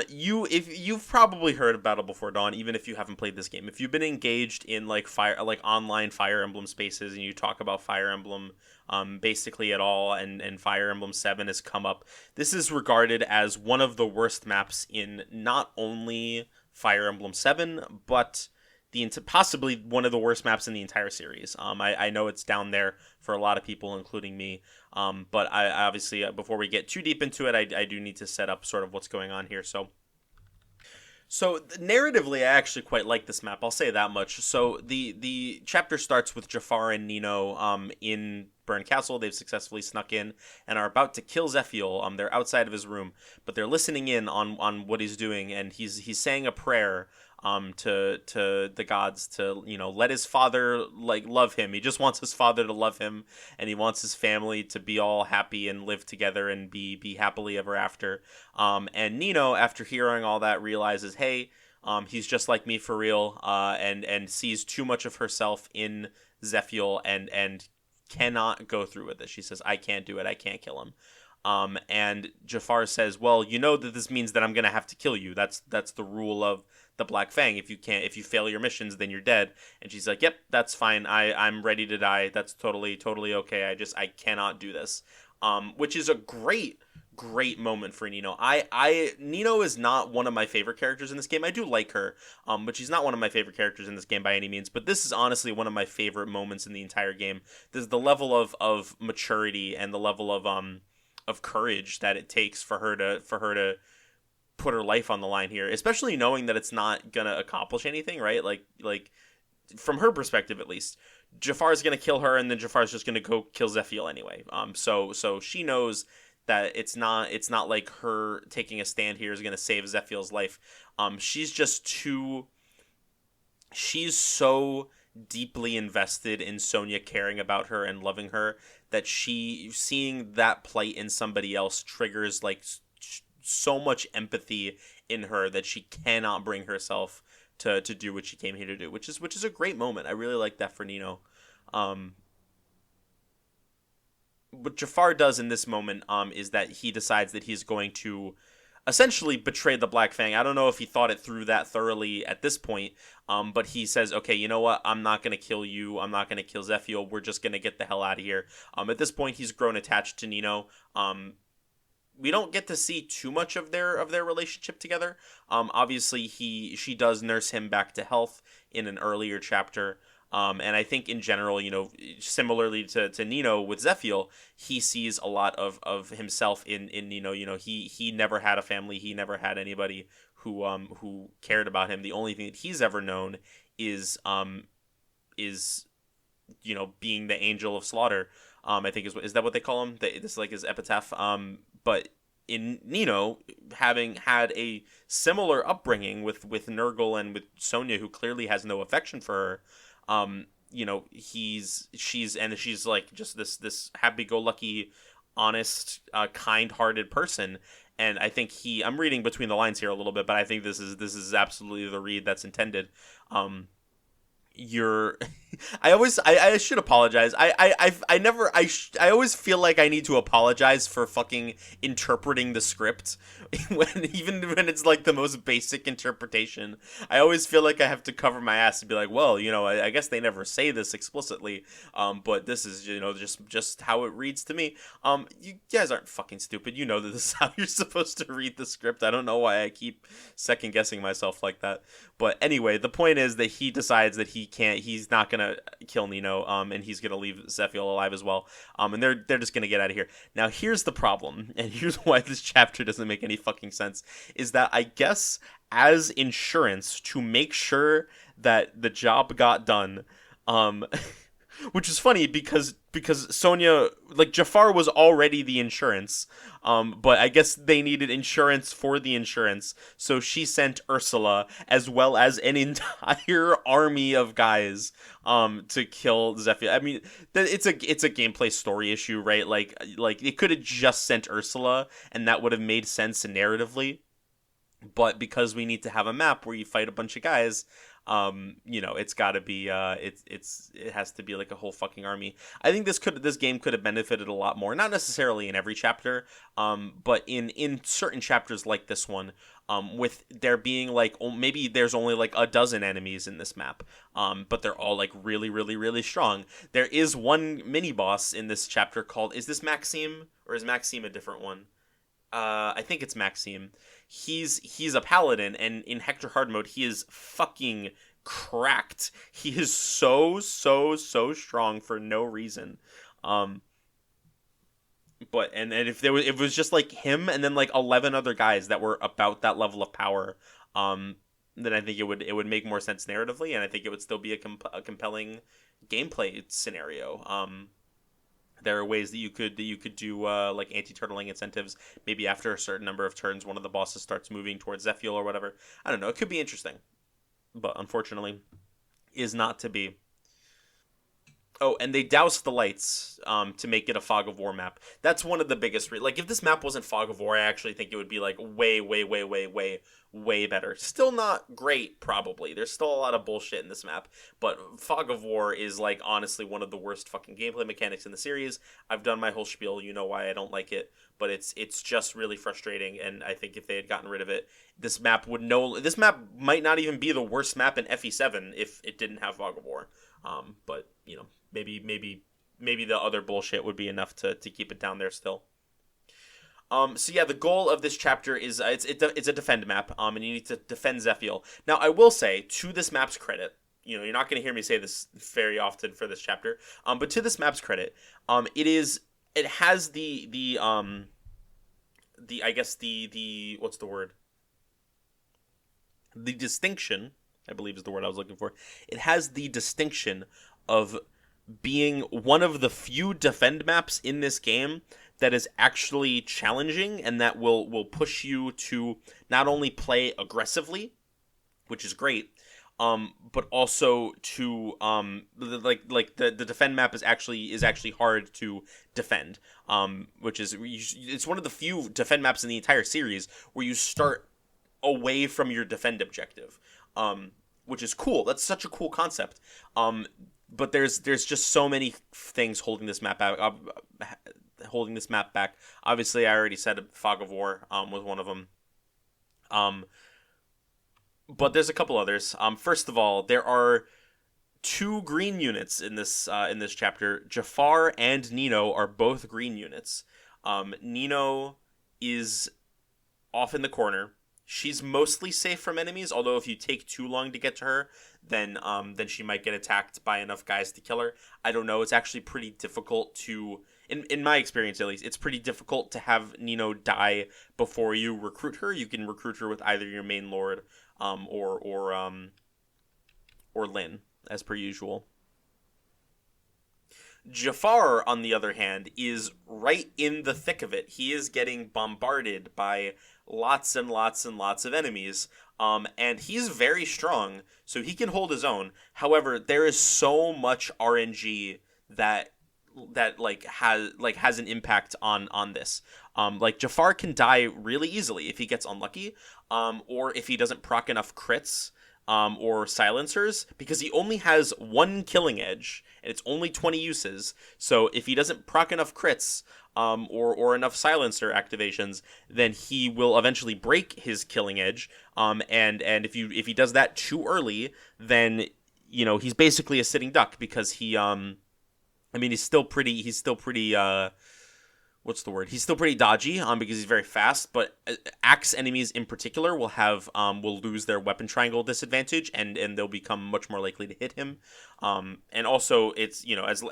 you've probably heard of Battle Before Dawn, even if you haven't played this game. If you've been engaged in like online Fire Emblem spaces and you talk about Fire Emblem basically at all, and Fire Emblem 7 has come up, this is regarded as one of the worst maps in not only Fire Emblem 7, but possibly one of the worst maps in the entire series. I know it's down there for a lot of people, including me. But I obviously, before we get too deep into it, I do need to set up sort of what's going on here. So So narratively, I actually quite like this map. I'll say that much. So the chapter starts with Jafar and Nino in Burn Castle. They've successfully snuck in and are about to kill Zephiel. They're outside of his room, but they're listening in on what he's doing, and he's saying a prayer to the gods to, let his father like love him. He just wants his father to love him, and he wants his family to be all happy and live together and be happily ever after. And Nino, after hearing all that, realizes, hey, he's just like me for real, and sees too much of herself in Zephiel, and cannot go through with it. She says, I can't do it. I can't kill him. And Jafar says, well, you know that this means that I'm gonna have to kill you. That's the rule of the Black Fang. If you fail your missions, then you're dead. And she's like, yep, that's fine. I'm ready to die. That's totally okay. I cannot do this. Which is a great moment for Nino. Nino is not one of my favorite characters in this game. I do like her, but she's not one of my favorite characters in this game by any means. But this is honestly one of my favorite moments in the entire game. This is the level of maturity and the level of courage that it takes for her to put her life on the line here, especially knowing that it's not gonna accomplish anything, right? Like from her perspective at least, Jafar's gonna kill her, and then Jafar's just gonna go kill Zephiel anyway. So she knows that it's not like her taking a stand here is gonna save Zephiel's life. She's so deeply invested in Sonya caring about her and loving her that seeing that plight in somebody else triggers like so much empathy in her that she cannot bring herself to do what she came here to do, which is a great moment. I really like that for Nino. What Jafar does in this moment is that he decides that he's going to essentially betray the Black Fang. I don't know if he thought it through that thoroughly at this point, but he says, okay, you know what? I'm not going to kill you. I'm not going to kill Zephiel. We're just going to get the hell out of here. At this point, he's grown attached to Nino. We don't get to see too much of their relationship together. Obviously, she does nurse him back to health in an earlier chapter. And I think in general, similarly to Nino with Zephiel, he sees a lot of himself in Nino. He never had a family. He never had anybody who cared about him. The only thing that he's ever known is being the angel of slaughter. I think is that what they call him? This is like his epitaph. But in Nino, having had a similar upbringing with Nurgle and with Sonya, who clearly has no affection for her, she's like just this happy-go-lucky, honest, kind-hearted person. And I think I'm reading between the lines here a little bit, but I think this is absolutely the read that's intended. I should apologize. I always feel like I need to apologize for fucking interpreting the script even when it's like the most basic interpretation. I always feel like I have to cover my ass and be like, well, I guess they never say this explicitly, but this is just how it reads to me. You guys aren't fucking stupid. You know that this is how you're supposed to read the script. I don't know why I keep second guessing myself like that. But anyway, the point is that he decides that he's not gonna kill Nino, and he's gonna leave Zephiel alive as well. And they're just gonna get out of here. Now here's the problem, and here's why this chapter doesn't make any fucking sense, is that I guess as insurance to make sure that the job got done, which is funny because Sonya, like Jafar was already the insurance, but I guess they needed insurance for the insurance, so she sent Ursula as well as an entire army of guys to kill Zephiel. I mean, it's a gameplay story issue, right? Like it could have just sent Ursula, and that would have made sense narratively. But because we need to have a map where you fight a bunch of guys, it's got to be it has to be like a whole fucking army. I think this game could have benefited a lot more, not necessarily in every chapter, but in certain chapters like this one, with there being like maybe there's only like a dozen enemies in this map, but they're all like really really really strong. There is one mini boss in this chapter called, is this Maxime or is Maxime a different one? I think it's Maxime. He's a paladin, and in Hector hard mode, he is fucking cracked. He is so strong for no reason. But if it was just like him and then like 11 other guys that were about that level of power, then I think it would make more sense narratively, and I think it would still be a compelling gameplay scenario. There are ways that you could do like anti-turtling incentives. Maybe after a certain number of turns, one of the bosses starts moving towards Zephiel or whatever. I don't know. It could be interesting, but unfortunately, is not to be. Oh, and they doused the lights to make it a Fog of War map. That's one of the biggest. Like, if this map wasn't Fog of War, I actually think it would be like way, way, way, way, way, way better. Still not great, probably. There's still a lot of bullshit in this map, but Fog of War is like honestly one of the worst fucking gameplay mechanics in the series. I've done my whole spiel. You know why I don't like it, but it's just really frustrating. And I think if they had gotten rid of it, this map would no. This map might not even be the worst map in FE7 if it didn't have Fog of War. But you know. Maybe the other bullshit would be enough to keep it down there still. So yeah, the goal of this chapter is it's a defend map, and you need to defend Zephiel. Now, I will say, to this map's credit, you know, you're not going to hear me say this very often for this chapter, but to this map's credit, it has the I guess the what's the word? The distinction, I believe is the word I was looking for. It has the distinction of being one of the few defend maps in this game that is actually challenging and that will push you to not only play aggressively, which is great, but also to the defend map is actually hard to defend, which is it's one of the few defend maps in the entire series where you start away from your defend objective, which is cool. That's such a cool concept. But there's just so many things holding this map back. Obviously, I already said Fog of War was one of them. But there's a couple others. First of all, there are two green units in this chapter. Jafar and Nino are both green units. Nino is off in the corner. She's mostly safe from enemies, although if you take too long to get to her, then she might get attacked by enough guys to kill her. I don't know. It's actually pretty difficult to, in my experience at least, it's pretty difficult to have Nino die before you recruit her. You can recruit her with either your main lord, or Lyn, as per usual. Jafar, on the other hand, is right in the thick of it. He is getting bombarded by lots and lots and lots of enemies, and he's very strong, so he can hold his own. However, there is so much RNG that has an impact on this. Like Jafar can die really easily if he gets unlucky, or if he doesn't proc enough crits, or silencers, because he only has one killing edge and it's only 20 uses. So if he doesn't proc enough crits, or enough silencer activations, then he will eventually break his killing edge. And if he does that too early, then you know he's basically a sitting duck, because he he's still pretty what's the word? He's still pretty dodgy, because he's very fast. But axe enemies in particular will lose their weapon triangle disadvantage, and they'll become much more likely to hit him. And also, it's as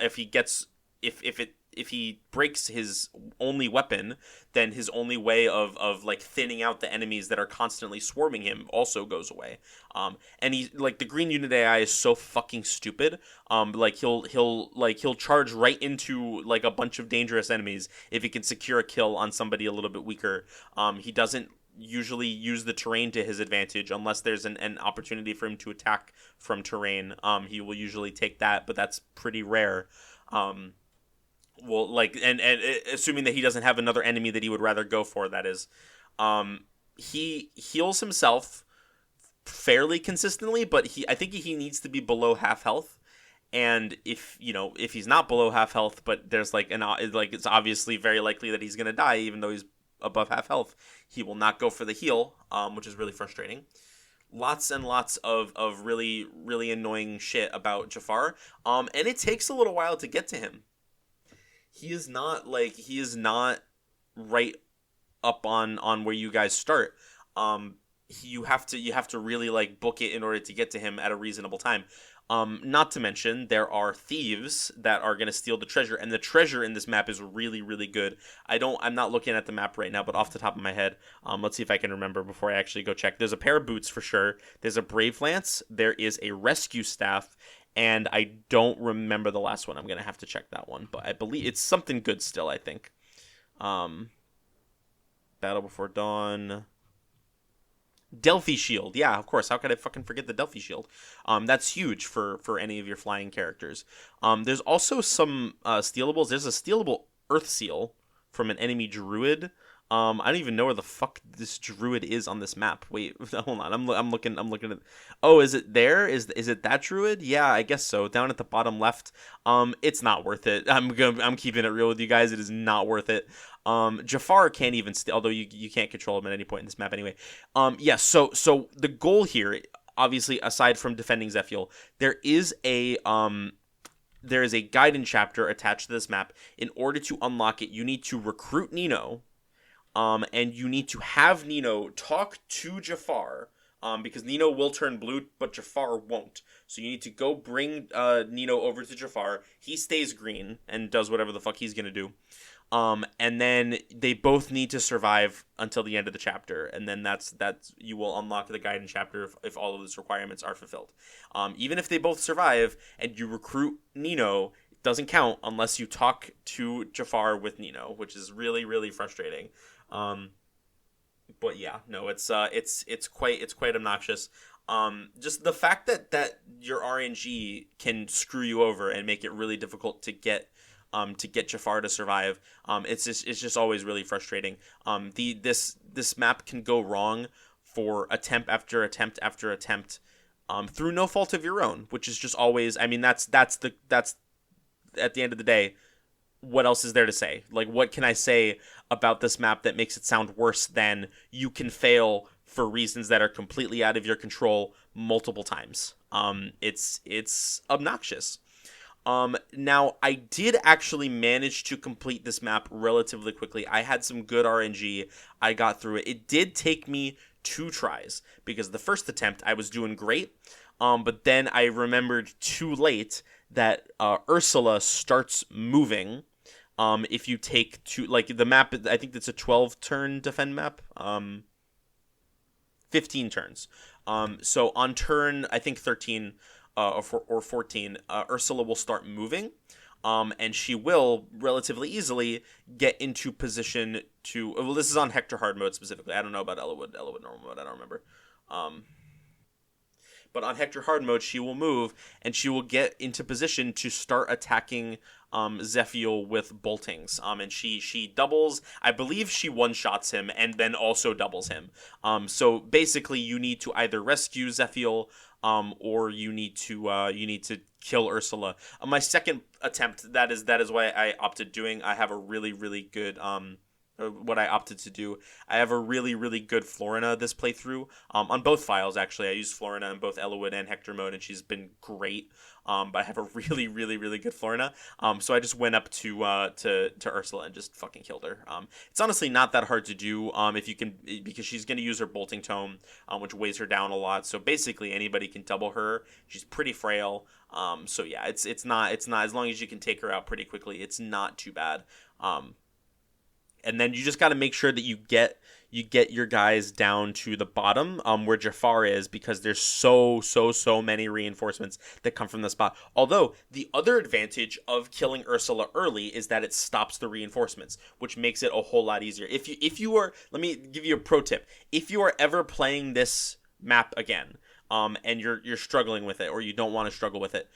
if he breaks his only weapon, then his only way of like thinning out the enemies that are constantly swarming him also goes away. And he, like, the green unit AI is so fucking stupid. Like he'll charge right into like a bunch of dangerous enemies if he can secure a kill on somebody a little bit weaker. He doesn't usually use the terrain to his advantage unless there's an opportunity for him to attack from terrain. He will usually take that, but that's pretty rare. Well, like, and assuming that he doesn't have another enemy that he would rather go for, that is, he heals himself fairly consistently, but I think he needs to be below half health. And if he's not below half health, but there's it's obviously very likely that he's gonna die, even though he's above half health, he will not go for the heal, which is really frustrating. Lots and lots of really, really annoying shit about Jafar, and it takes a little while to get to him. He is not right up on where you guys start. You have to really like book it in order to get to him at a reasonable time. Not to mention, there are thieves that are going to steal the treasure, and the treasure in this map is really, really good. I'm not looking at the map right now, but off the top of my head, let's see if I can remember before I actually go check. There's a pair of boots for sure. There's a brave lance. There is a rescue staff, and I don't remember the last one. I'm going to have to check that one, but I believe it's something good still, I think. Battle Before Dawn. Delphi Shield, yeah, of course. How could I fucking forget the Delphi Shield? That's huge for any of your flying characters. There's also some stealables. There's a stealable Earth Seal from an enemy druid. I don't even know where the fuck this druid is on this map. Wait, hold on. I'm looking. At. Oh, is it there? Is it that druid? Yeah, I guess so. Down at the bottom left. It's not worth it. I'm keeping it real with you guys. It is not worth it. Jafar can't even although you can't control him at any point in this map anyway. Yeah. So the goal here, obviously, aside from defending Zephiel, there is a guidance chapter attached to this map. In order to unlock it, you need to recruit Nino. And you need to have Nino talk to Jafar, because Nino will turn blue, but Jafar won't. So you need to go bring Nino over to Jafar. He stays green and does whatever the fuck he's gonna do. And then they both need to survive until the end of the chapter, and then that's you will unlock the guidance chapter if all of those requirements are fulfilled. Even if they both survive and you recruit Nino, it doesn't count unless you talk to Jafar with Nino, which is really, really frustrating. But yeah, no, it's quite obnoxious. Just the fact that your RNG can screw you over and make it really difficult to get Jafar to survive. It's just always really frustrating. This map can go wrong for attempt after attempt after attempt, through no fault of your own, which is just always. I mean, that's at the end of the day. What else is there to say? Like, what can I say about this map that makes it sound worse than you can fail for reasons that are completely out of your control multiple times? It's obnoxious. Now, I did actually manage to complete this map relatively quickly. I had some good RNG. I got through it. It did take me 2 tries, because the first attempt I was doing great, but then I remembered too late that Ursula starts moving. If you take the map, I think it's a 12-turn defend map. 15 turns. So on turn, I think 13 or 14, Ursula will start moving. And she will relatively easily get into position to. Well, this is on Hector hard mode specifically. I don't know about Ellawood normal mode. I don't remember. But on Hector hard mode, she will move, and she will get into position to start attacking Zephiel with boltings. And she doubles. I believe she one-shots him and then also doubles him. So basically, you need to either rescue Zephiel, or you need to kill Ursula. My second attempt, that is why I opted doing. I have a really, really good what I opted to do. I have a really, really good Florina this playthrough. On both files, actually. I used Florina in both Ellawood and Hector mode, and she's been great. But I have a really, really, really good Florina. So I just went up to Ursula and just fucking killed her. It's honestly not that hard to do, if you can, because she's going to use her bolting tome, which weighs her down a lot. So basically anybody can double her. She's pretty frail. So yeah, it's not as long as you can take her out pretty quickly, it's not too bad. And then you just got to make sure that you get your guys down to the bottom, where Jafar is, because there's so many reinforcements that come from the spot. Although the other advantage of killing Ursula early is that it stops the reinforcements, which makes it a whole lot easier. If you are, let me give you a pro tip. If you are ever playing this map again, and you're struggling with it, or you don't want to struggle with it,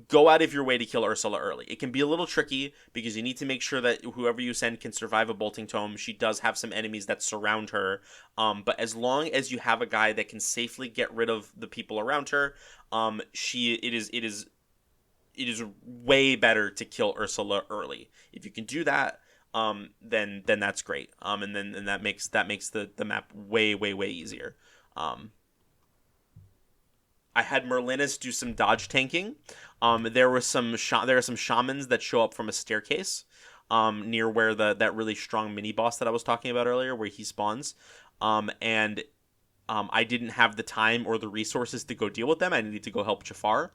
go out of your way to kill Ursula early. It can be a little tricky because you need to make sure that whoever you send can survive a bolting tome. She does have some enemies that surround her, but as long as you have a guy that can safely get rid of the people around her, it is way better to kill Ursula early. If you can do that, then that's great. And that makes the map way easier. I had Merlinus do some dodge tanking. There are some shamans that show up from a staircase, near where that really strong mini boss that I was talking about earlier, where he spawns. And I didn't have the time or the resources to go deal with them. I needed to go help Jafar.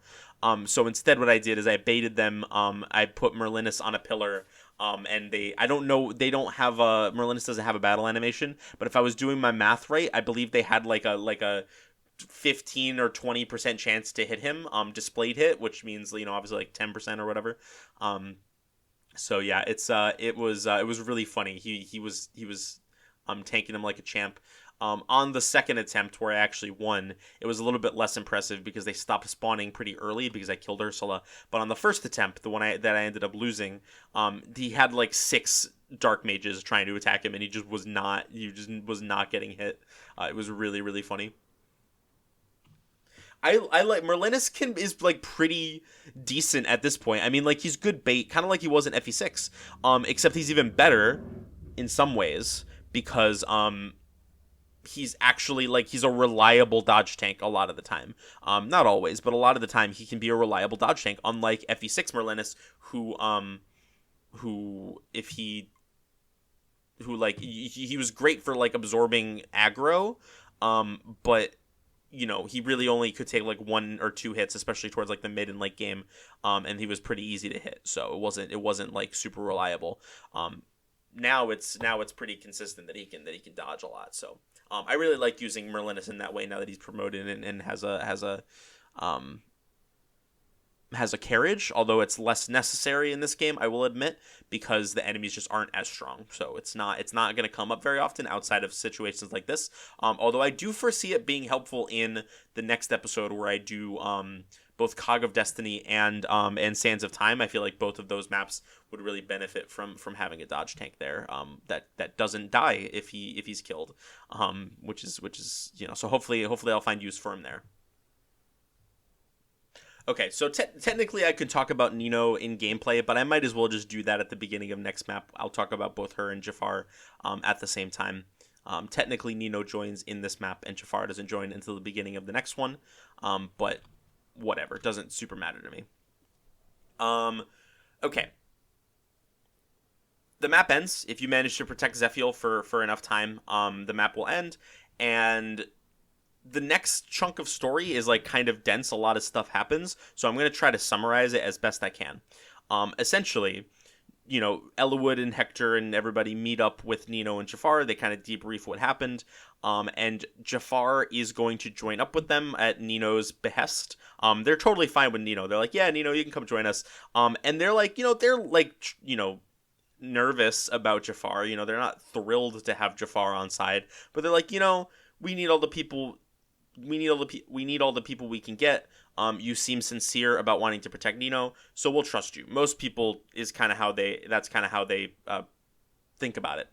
So instead, what I did is I baited them. I put Merlinus on a pillar. And I don't know, they don't have Merlinus doesn't have a battle animation, but if I was doing my math right, I believe they had like a 15 or 20% chance to hit him, displayed hit, which means, obviously like 10% or whatever. So yeah, it was really funny. He was tanking him like a champ. On the second attempt where I actually won, it was a little bit less impressive because they stopped spawning pretty early because I killed Ursula. But on the first attempt, the one that I ended up losing, he had like 6 dark mages trying to attack him, and he just was not getting hit. It was really, really funny. I like Merlinus is like pretty decent at this point. I mean, like, he's good bait, kind of like he was in FE6. Except he's even better in some ways because he's actually, like, he's a reliable dodge tank a lot of the time. Not always, but a lot of the time he can be a reliable dodge tank, unlike FE6 Merlinus, who if he who like he was great for like absorbing aggro, but he really only could take like 1 or 2 hits, especially towards like the mid and late game, and he was pretty easy to hit, so it wasn't like super reliable. Now it's pretty consistent that he can dodge a lot. So I really like using Merlinus in that way now that he's promoted and has a carriage, although it's less necessary in this game, I will admit, because the enemies just aren't as strong. So it's not going to come up very often outside of situations like this. Although I do foresee it being helpful in the next episode where I do both Cog of Destiny and Sands of Time. I feel like both of those maps would really benefit from having a dodge tank there that doesn't die if he's killed, which is so hopefully I'll find use for him there. Okay, so technically I could talk about Nino in gameplay, but I might as well just do that at the beginning of next map. I'll talk about both her and Jafar at the same time. Technically, Nino joins in this map, and Jafar doesn't join until the beginning of the next one, but whatever. It doesn't super matter to me. Okay. The map ends. If you manage to protect Zephiel for enough time, the map will end, and the next chunk of story is like kind of dense. A lot of stuff happens, so I'm going to try to summarize it as best I can. Essentially, Eliwood and Hector and everybody meet up with Nino and Jafar. They kind of debrief what happened, and Jafar is going to join up with them at Nino's behest. They're totally fine with Nino. They're like, yeah, Nino, you can come join us. And they're like, nervous about Jafar. They're not thrilled to have Jafar on side, but they're like, we need all the people. We need all the people we can get. You seem sincere about wanting to protect Nino, so we'll trust you. Most people that's kind of how they think about it.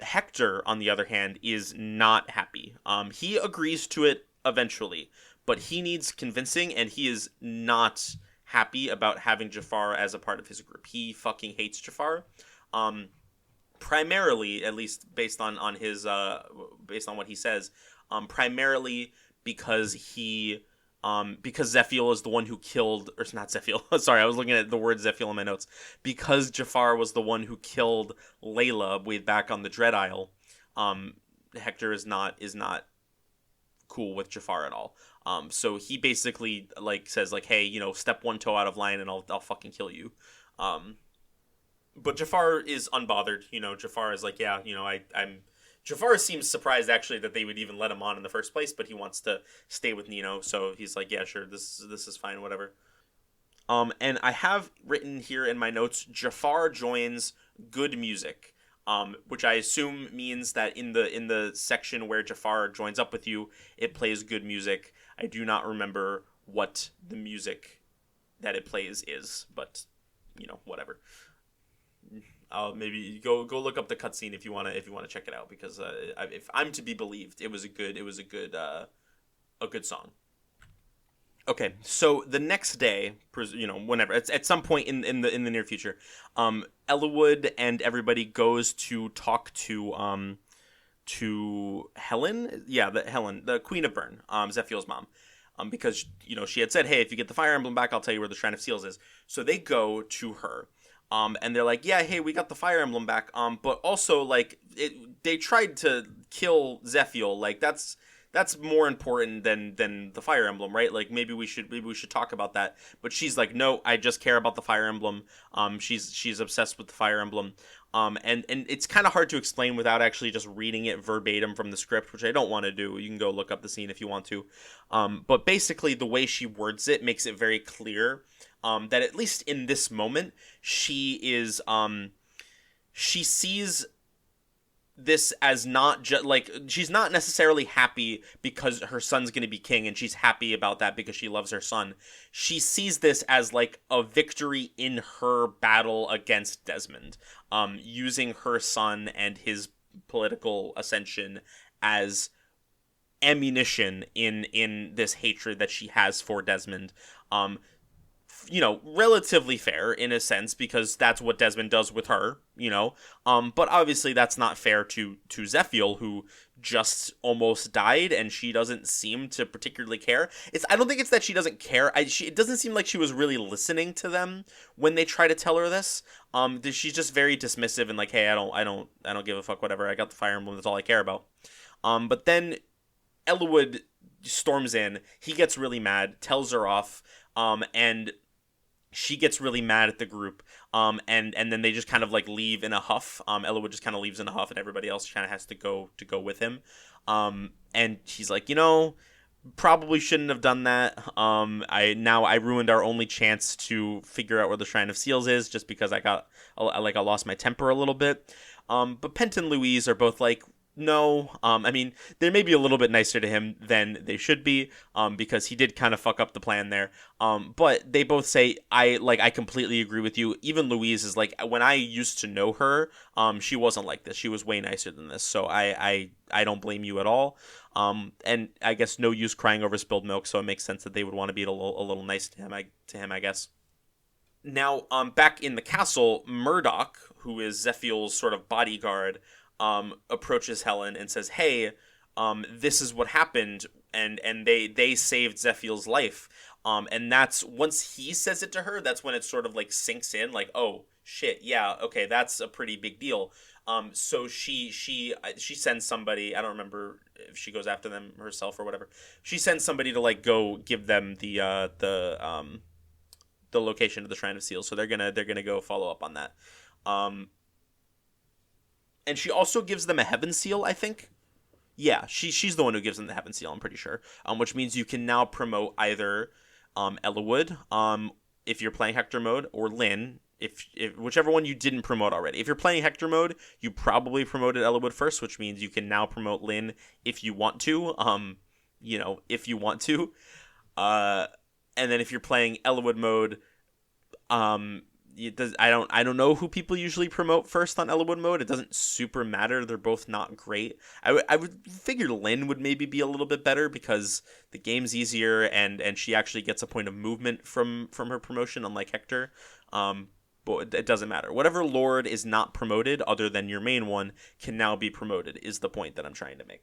Hector, on the other hand, is not happy. He agrees to it eventually, but he needs convincing, and he is not happy about having Jafar as a part of his group. He fucking hates Jafar. Primarily, at least based on what he says. Primarily because because Zephiel is the one who killed, or not Zephiel, sorry, I was looking at the word Zephiel in my notes, because Jafar was the one who killed Layla way back on the Dread Isle. Hector is not cool with Jafar at all. So he basically like says like, hey, step one toe out of line and I'll fucking kill you. But Jafar is unbothered. Jafar is like, yeah, I'm. Jafar seems surprised, actually, that they would even let him on in the first place, but he wants to stay with Nino, so he's like, yeah, sure, this is fine, whatever. And I have written here in my notes, Jafar joins good music, which I assume means that in the section where Jafar joins up with you, it plays good music. I do not remember what the music that it plays is, but, whatever. Maybe go look up the cutscene if you want to check it out, because if I'm to be believed, it was a good song. Okay, so the next day, whenever it's at some point in the near future, Eliwood and everybody goes to talk to Helen, the Queen of Bern, Zephiel's mom. Because she had said, hey, if you get the Fire Emblem back, I'll tell you where the Shrine of Seals is. So they go to her. And they're like, yeah, hey, we got the Fire Emblem back. But also, like, they tried to kill Zephiel. Like that's more important than the Fire Emblem, right? Like maybe we should talk about that. But she's like, no, I just care about the Fire Emblem. She's obsessed with the Fire Emblem. And it's kind of hard to explain without actually just reading it verbatim from the script, which I don't want to do. You can go look up the scene if you want to. But basically, the way she words it makes it very clear that at least in this moment, she is she sees this as not just like, she's not necessarily happy because her son's going to be king and she's happy about that because she loves her son. She sees this as like a victory in her battle against Desmond, using her son and his political ascension as ammunition in this hatred that she has for Desmond. Relatively fair in a sense because that's what Desmond does with her, but obviously that's not fair to Zephiel, who just almost died and she doesn't seem to particularly care. I don't think it's that she doesn't care. It doesn't seem like she was really listening to them when they try to tell her this. She's just very dismissive and like, hey, I don't give a fuck, whatever. I got the Fire Emblem, that's all I care about. But then Eliwood storms in. He gets really mad, tells her off, and she gets really mad at the group, and then they just kind of like leave in a huff. Eliwood just kind of leaves in a huff, and everybody else kind of has to go with him. And she's like, probably shouldn't have done that. I ruined our only chance to figure out where the Shrine of Seals is just because I lost my temper a little bit. But Pent and Louise are both like, no, they may be a little bit nicer to him than they should be, because he did kind of fuck up the plan there. But they both say, I completely agree with you. Even Louise is like, when I used to know her, she wasn't like this. She was way nicer than this. So I don't blame you at all. And I guess no use crying over spilled milk. So it makes sense that they would want to be a little nice to him, I guess. Now, back in the castle, Murdoch, who is Zephiel's sort of bodyguard, approaches Helen and says, hey, this is what happened, and they saved Zephiel's life. And that's, once he says it to her, that's when it sort of like sinks in, like, oh shit, yeah, okay, that's a pretty big deal. So she sends somebody, I don't remember if she goes after them herself or whatever. She sends somebody to like go give them the location of the Shrine of Seals. So they're gonna go follow up on that. And she also gives them a Heaven Seal, I think. Yeah, she's the one who gives them the Heaven Seal, I'm pretty sure. Which means you can now promote either Eliwood, if you're playing Hector mode, or Lyn, if whichever one you didn't promote already. If you're playing Hector mode, you probably promoted Eliwood first, which means you can now promote Lyn if you want to. If you want to. And then if you're playing Eliwood mode, I don't know who people usually promote first on Eliwood mode. It doesn't super matter. They're both not great. I would figure Lyn would maybe be a little bit better because the game's easier and she actually gets a point of movement from her promotion, unlike Hector. But it doesn't matter. Whatever lord is not promoted other than your main one can now be promoted, is the point that I'm trying to make.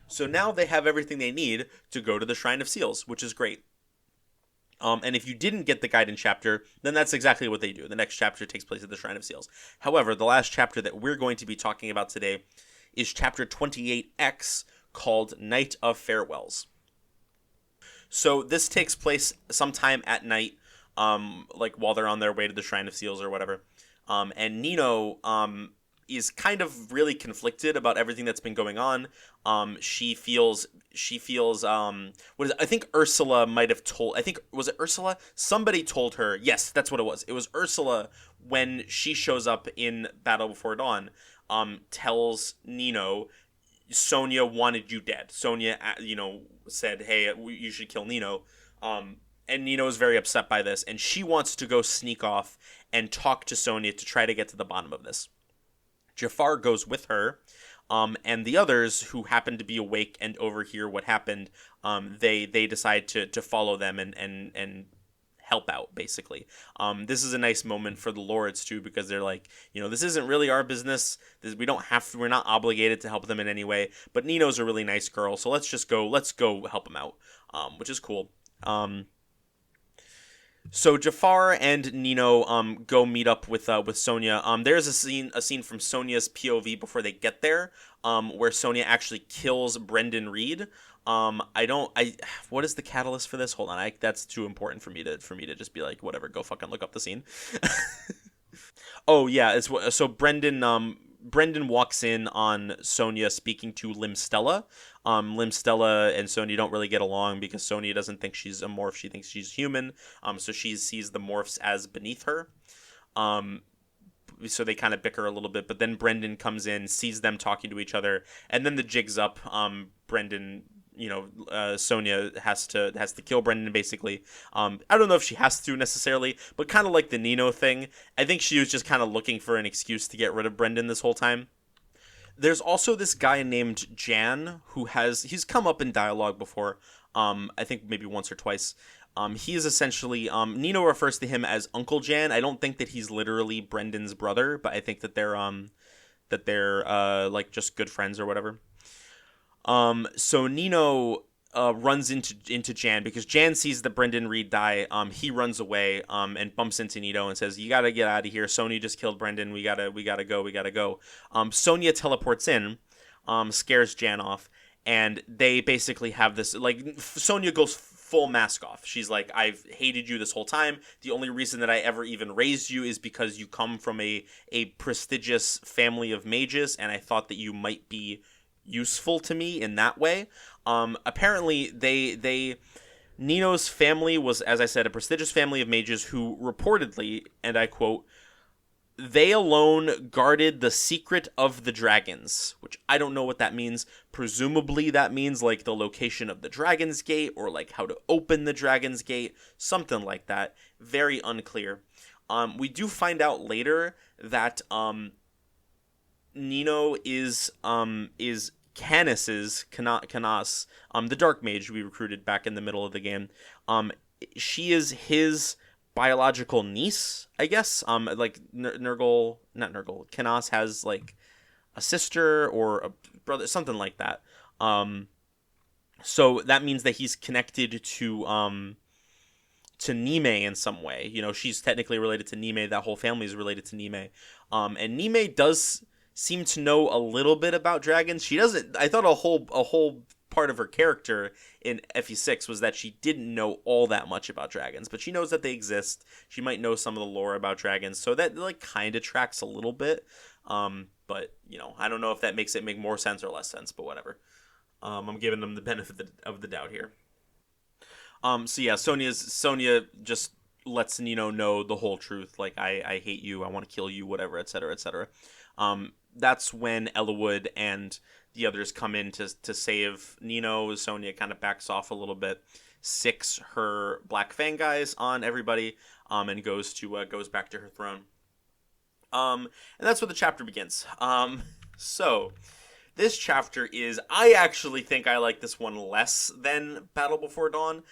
So now they have everything they need to go to the Shrine of Seals, which is great. And if you didn't get the guidance chapter, then that's exactly what they do. The next chapter takes place at the Shrine of Seals. However, the last chapter that we're going to be talking about today is chapter 28X, called Night of Farewells. So this takes place sometime at night, like while they're on their way to the Shrine of Seals or whatever. And Nino is kind of really conflicted about everything that's been going on. She feels I think Ursula might have told, was it Ursula? Somebody told her, yes, that's what it was. It was Ursula, when she shows up in Battle Before Dawn, tells Nino, Sonia wanted you dead. Sonia, said, hey, you should kill Nino. And Nino is very upset by this, and she wants to go sneak off and talk to Sonia to try to get to the bottom of this. Jafar goes with her, and the others who happen to be awake and overhear what happened, they decide to follow them and help out, basically. This is a nice moment for the lords too, because they're like, this isn't really our business. We're not obligated to help them in any way. But Nino's a really nice girl, so let's go help him out, which is cool. So Jafar and Nino go meet up with Sonya. There's a scene from Sonya's POV before they get there, where Sonya actually kills Brendan Reed. I don't I What is the catalyst for this? Hold on, that's too important for me to just be like, whatever, go fucking look up the scene. Oh yeah, so Brendan walks in on Sonya speaking to Limstella. Limstella and Sonya don't really get along because Sonya doesn't think she's a morph; she thinks she's human. So she sees the morphs as beneath her. Um, so they kind of bicker a little bit, but then Brendan comes in, sees them talking to each other, and then the jig's up. Brendan, Sonya has to kill Brendan basically. I don't know if she has to necessarily, but kind of like the Nino thing, I think she was just kind of looking for an excuse to get rid of Brendan this whole time. There's also this guy named Jan he's come up in dialogue before. I think maybe once or twice. He is essentially Nino refers to him as Uncle Jan. I don't think that he's literally Brendan's brother, but I think that they're like just good friends or whatever. So Nino runs into Jan because Jan sees that Brendan Reed die. He runs away and bumps into Nino and says, "You gotta get out of here. Sonya just killed Brendan. We gotta go. We gotta go." Sonya teleports in, scares Jan off, and they basically have this like Sonya goes full mask off. She's like, "I've hated you this whole time. The only reason that I ever even raised you is because you come from a prestigious family of mages, and I thought that you might be useful to me in that way." Apparently, they Nino's family was, as I said, a prestigious family of mages who reportedly, and I quote, "They alone guarded the secret of the dragons," which I don't know what that means. Presumably, that means like the location of the Dragon's Gate or like how to open the Dragon's Gate, something like that. Very unclear. We do find out later that Nino is Canas, the dark mage we recruited back in the middle of the game. She is his biological niece, I guess. Like Nurgle, not Nurgle. Canas has like a sister or a brother, something like that. So that means that he's connected to Nime in some way. She's technically related to Nime. That whole family is related to Nime. And Nime does seem to know a little bit about dragons. She doesn't. I thought a whole part of her character in FE6 was that she didn't know all that much about dragons, but she knows that they exist. She might know some of the lore about dragons, so that like kind of tracks a little bit. But I don't know if that makes it make more sense or less sense, but whatever. I'm giving them the benefit of the doubt here. So yeah, Sonya just lets Nino know the whole truth. Like, I hate you, I want to kill you, whatever, etc., etc. That's when Ellawood and the others come in to save Nino. Sonya kind of backs off a little bit, sicks her Black Fang guys on everybody, and goes back to her throne. And that's where the chapter begins. So this chapter I actually think I like this one less than Battle Before Dawn.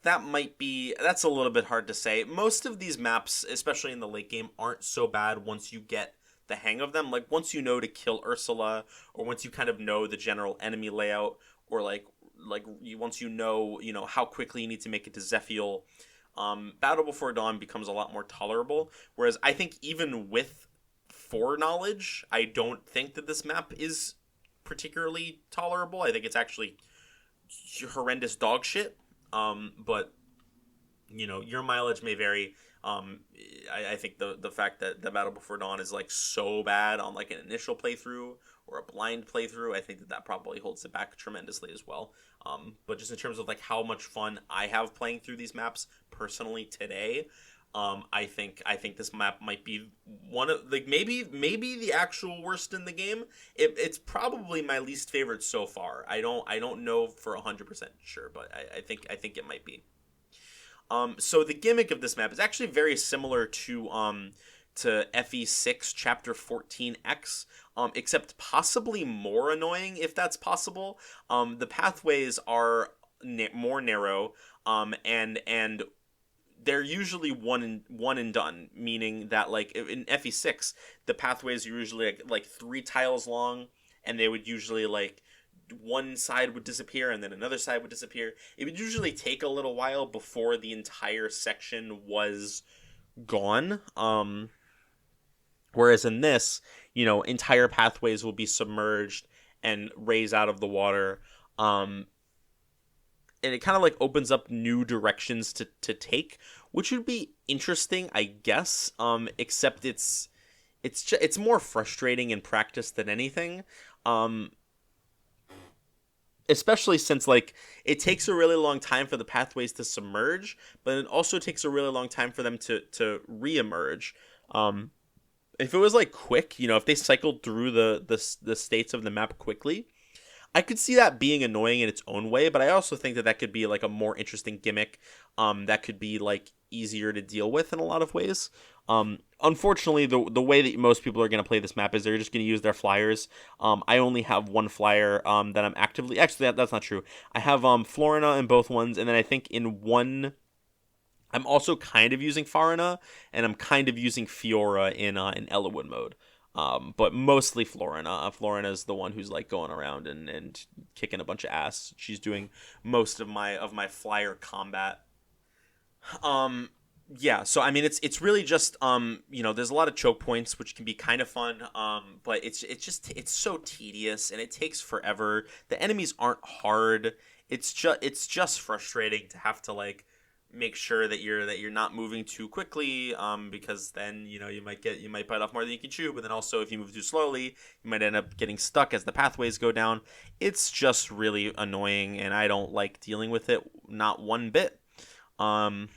That's a little bit hard to say. Most of these maps, especially in the late game, aren't so bad once you get the hang of them. Like, once you know to kill Ursula, or once you kind of know the general enemy layout, or once you know how quickly you need to make it to Zephiel, Battle Before Dawn becomes a lot more tolerable. Whereas I think even with foreknowledge, I don't think that this map is particularly tolerable. I think it's actually horrendous dog shit. But your mileage may vary. I think the fact that the Battle Before Dawn is like so bad on like an initial playthrough or a blind playthrough, I think that probably holds it back tremendously as well. But just in terms of like how much fun I have playing through these maps personally today, I think this map might be one of like maybe the actual worst in the game. It's probably my least favorite so far. I don't know for 100% sure, but I think it might be. So the gimmick of this map is actually very similar to FE6 Chapter 14X, except possibly more annoying, if that's possible. The pathways are more narrow, and they're usually one and done, meaning that like in FE6 the pathways are usually like 3 tiles long, and they would usually like one side would disappear and then another side would disappear. It would usually take a little while before the entire section was gone. Whereas in this, entire pathways will be submerged and raise out of the water. Um, and it kind of like opens up new directions to take, which would be interesting, I guess. Except it's more frustrating in practice than anything. Um, Especially since like it takes a really long time for the pathways to submerge, but it also takes a really long time for them to reemerge. Um, if it was like quick, if they cycled through the states of the map quickly, I could see that being annoying in its own way, but I also think that could be like a more interesting gimmick, that could be like easier to deal with in a lot of ways. Unfortunately, the way that most people are going to play this map is they're just going to use their flyers. I only have one flyer that I'm actively. Actually, that's not true. I have Florina in both ones, and then I think in one I'm also kind of using Farina, and I'm kind of using Fiora in Elowood mode. But mostly Florina. Florina is the one who's like going around and kicking a bunch of ass. She's doing most of my flyer combat. Um, yeah. So I mean, it's really just there's a lot of choke points which can be kind of fun. But it's so tedious and it takes forever. The enemies aren't hard. It's just frustrating to have to like make sure that you're not moving too quickly, because then you might bite off more than you can chew, but then also if you move too slowly you might end up getting stuck as the pathways go down. It's just really annoying and I don't like dealing with it, not one bit. um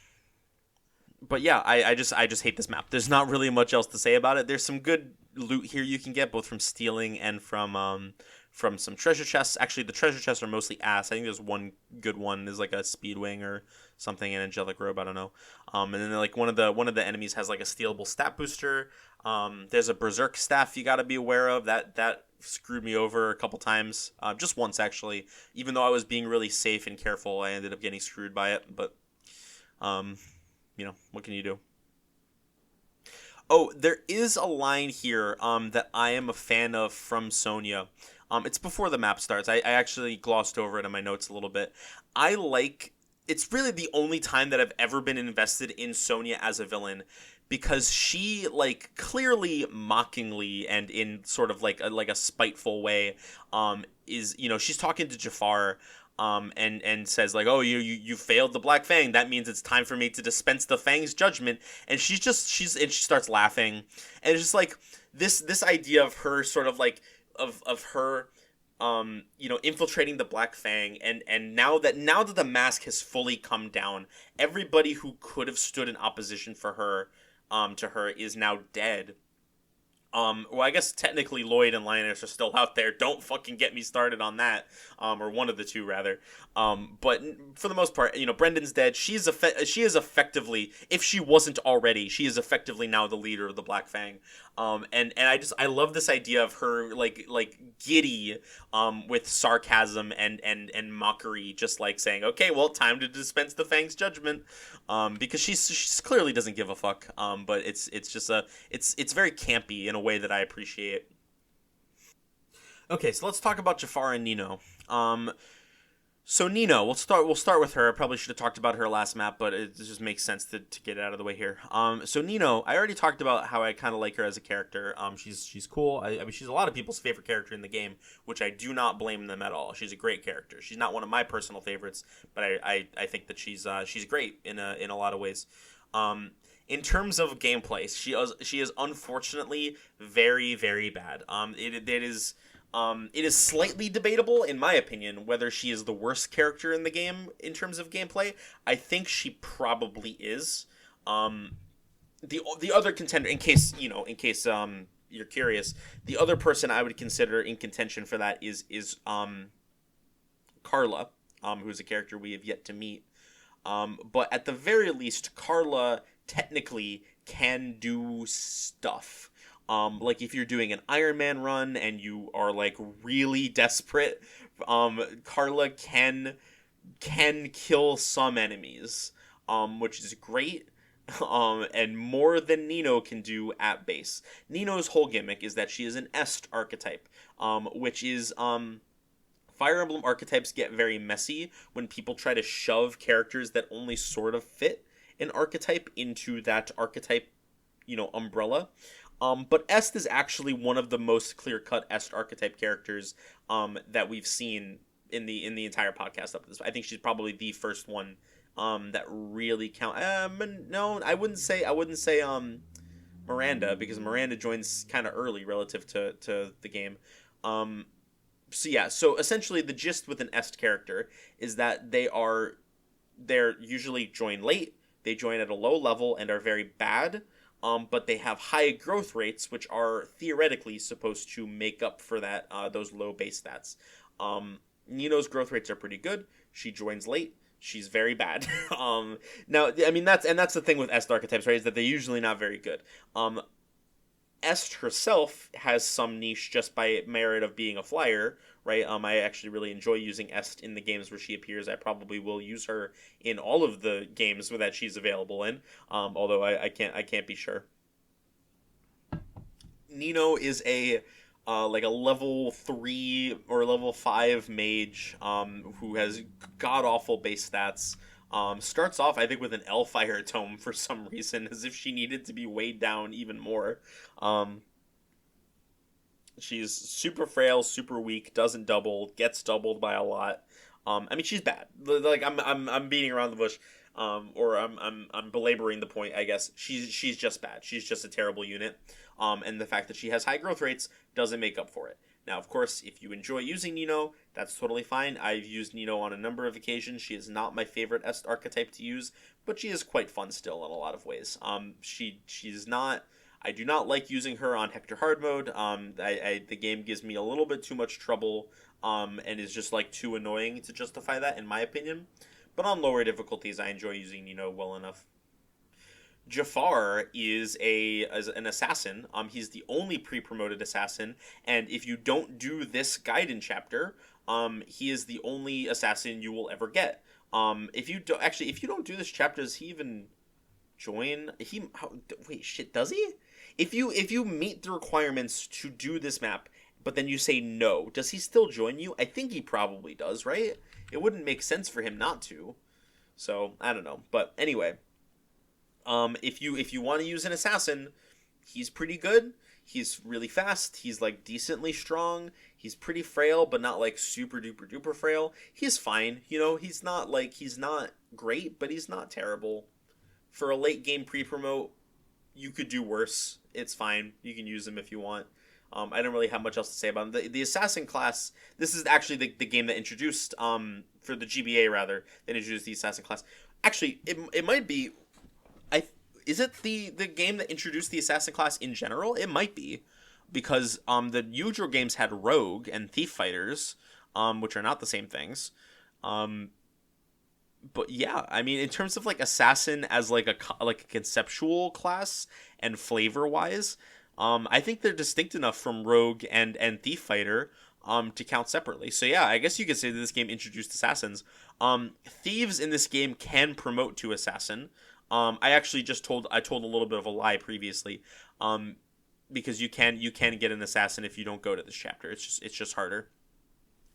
but yeah, I just hate this map. There's not really much else to say about it. There's some good loot here you can get both from stealing and from some treasure chests. Actually, the treasure chests are mostly ass. I think there's one good one. There's like a speedwing or something, an angelic robe. I don't know. And then like one of the enemies has like a stealable stat booster. There's a berserk staff you got to be aware of. That screwed me over a couple times. Just once actually. Even though I was being really safe and careful, I ended up getting screwed by it. But um, what can you do? Oh, there is a line here that I am a fan of from Sonya. It's before the map starts. I actually glossed over it in my notes a little bit. I like it's really the only time that I've ever been invested in Sonya as a villain, because she like clearly mockingly and in sort of like a spiteful way is she's talking to Jafar, and says like, oh, you failed the Black Fang, that means it's time for me to dispense the Fang's judgment. And she starts laughing, and it's just like this idea of her sort of like of her infiltrating the Black Fang, and now that the mask has fully come down, everybody who could have stood in opposition for her to her is now dead. Well, I guess technically Lloyd and Linus are still out there. Don't fucking get me started on that. Or one of the two rather. But for the most part, Brendan's dead. She is effectively, if she wasn't already, she is effectively now the leader of the Black Fang. And I love this idea of her like giddy, with sarcasm and mockery, just like saying, okay, well, time to dispense the Fang's judgment. Because she's clearly doesn't give a fuck. But it's just it's very campy in a way that I appreciate. Okay, so let's talk about Jafar and Nino. So Nino, we'll start with her. I probably should have talked about her last map, but it just makes sense to get it out of the way here. So Nino, I already talked about how I kind of like her as a character. She's cool. I mean, she's a lot of people's favorite character in the game, which I do not blame them at all. She's a great character. She's not one of my personal favorites, but I think that she's great in a lot of ways. In terms of gameplay, she is unfortunately very, very bad. It is slightly debatable, in my opinion, whether she is the worst character in the game in terms of gameplay. I think she probably is. The other contender, in case you're curious, the other person I would consider in contention for that is Carla, who's a character we have yet to meet. But at the very least, Carla technically can do stuff. Like if you're doing an Iron Man run and you are like really desperate, Carla can kill some enemies, which is great. And more than Nino can do at base. Nino's whole gimmick is that she is an Est archetype, which is Fire Emblem archetypes get very messy when people try to shove characters that only sort of fit an archetype into that archetype, umbrella. But Est is actually one of the most clear-cut Est archetype characters that we've seen in the entire podcast up to this. I think she's probably the first one that really count. No, I wouldn't say Miranda, because Miranda joins kind of early relative to the game. So essentially the gist with an Est character is that they're usually join late, they join at a low level and are very bad, but they have high growth rates, which are theoretically supposed to make up for that those low base stats. Nino's growth rates are pretty good. She joins late. She's very bad. Now, I mean, that's the thing with Est archetypes, right? Is that they're usually not very good. Est herself has some niche just by merit of being a flyer, right? I actually really enjoy using Est in the games where she appears. I probably will use her in all of the games that she's available in, although I can't be sure. Nino is a level 3 or level 5 mage who has god-awful base stats. Starts off, I think, with an L-Fire tome for some reason, as if she needed to be weighed down even more. She's super frail, super weak, doesn't double, gets doubled by a lot. I mean, she's bad. Like, I'm beating around the bush, or I'm belaboring the point, I guess. She's just bad. She's just a terrible unit. And the fact that she has high growth rates doesn't make up for it. Now, of course, if you enjoy using Nino, that's totally fine. I've used Nino on a number of occasions. She is not my favorite Est archetype to use, but she is quite fun still in a lot of ways. She's not. I do not like using her on Hector Hard mode. The game gives me a little bit too much trouble, and is just like too annoying to justify that, in my opinion. But on lower difficulties, I enjoy using Nino well enough. Jafar is an assassin. He's the only pre-promoted assassin, and if you don't do this Gaiden chapter, he is the only assassin you will ever get. If you don't do this chapter, does he even join? Does he? If you meet the requirements to do this map, but then you say no, does he still join you? I think he probably does, right? It wouldn't make sense for him not to. So I don't know, but anyway. If you want to use an assassin, he's pretty good. He's really fast. He's like decently strong. He's pretty frail, but not like super duper duper frail. He's fine. He's not great, but he's not terrible. For a late game pre-promote, you could do worse. It's fine. You can use him if you want. I don't really have much else to say about him. The assassin class, this is actually the game that introduced, for the GBA rather, that introduced the assassin class. Actually, it might be... Is it the game that introduced the assassin class in general? It might be, because the Yujiro games had rogue and thief fighters, which are not the same things. But yeah, I mean, in terms of like assassin as like a conceptual class and flavor wise, I think they're distinct enough from rogue and thief fighter to count separately. So yeah, I guess you could say that this game introduced assassins. Thieves in this game can promote to assassin. I actually told a little bit of a lie previously, because you can get an assassin if you don't go to this chapter. It's just harder.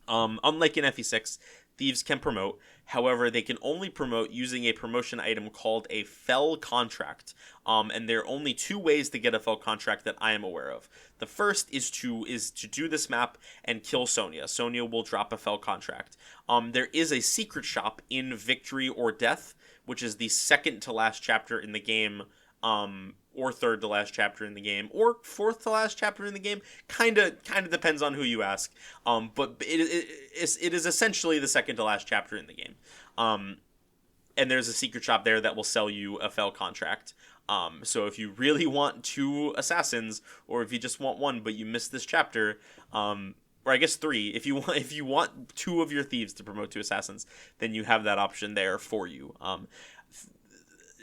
Unlike in FE6, thieves can promote. However, they can only promote using a promotion item called a fell contract. And there are only 2 ways to get a fell contract that I am aware of. The first is to do this map and kill Sonia. Sonia will drop a fell contract. There is a secret shop in Victory or Death, which is the second to last chapter in the game, or third to last chapter in the game, or fourth to last chapter in the game. Kind of depends on who you ask. But it is essentially the second to last chapter in the game. And there's a secret shop there that will sell you a fell contract. So if you really want 2 assassins, or if you just want 1 but you missed this chapter, or I guess 3, if you want 2 of your thieves to promote to assassins, then you have that option there for you.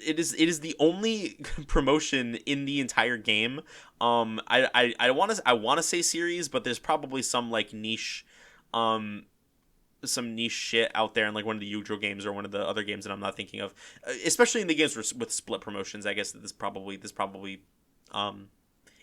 It is the only promotion in the entire game. I want to say series, but there's probably some like niche shit out there in like one of the Yujiro games or one of the other games that I'm not thinking of, especially in the games with split promotions. I guess that this probably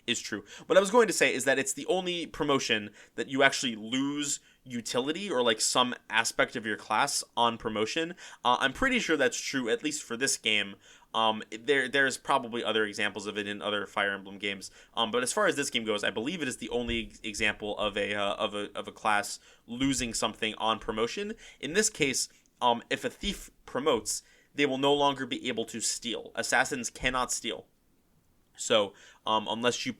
is true. What I was going to say is that it's the only promotion that you actually lose utility or like some aspect of your class on promotion. I'm pretty sure that's true, at least for this game. There's probably other examples of it in other Fire Emblem games. But as far as this game goes, I believe it is the only example of a class losing something on promotion. In this case, if a thief promotes, they will no longer be able to steal. Assassins cannot steal. So, unless you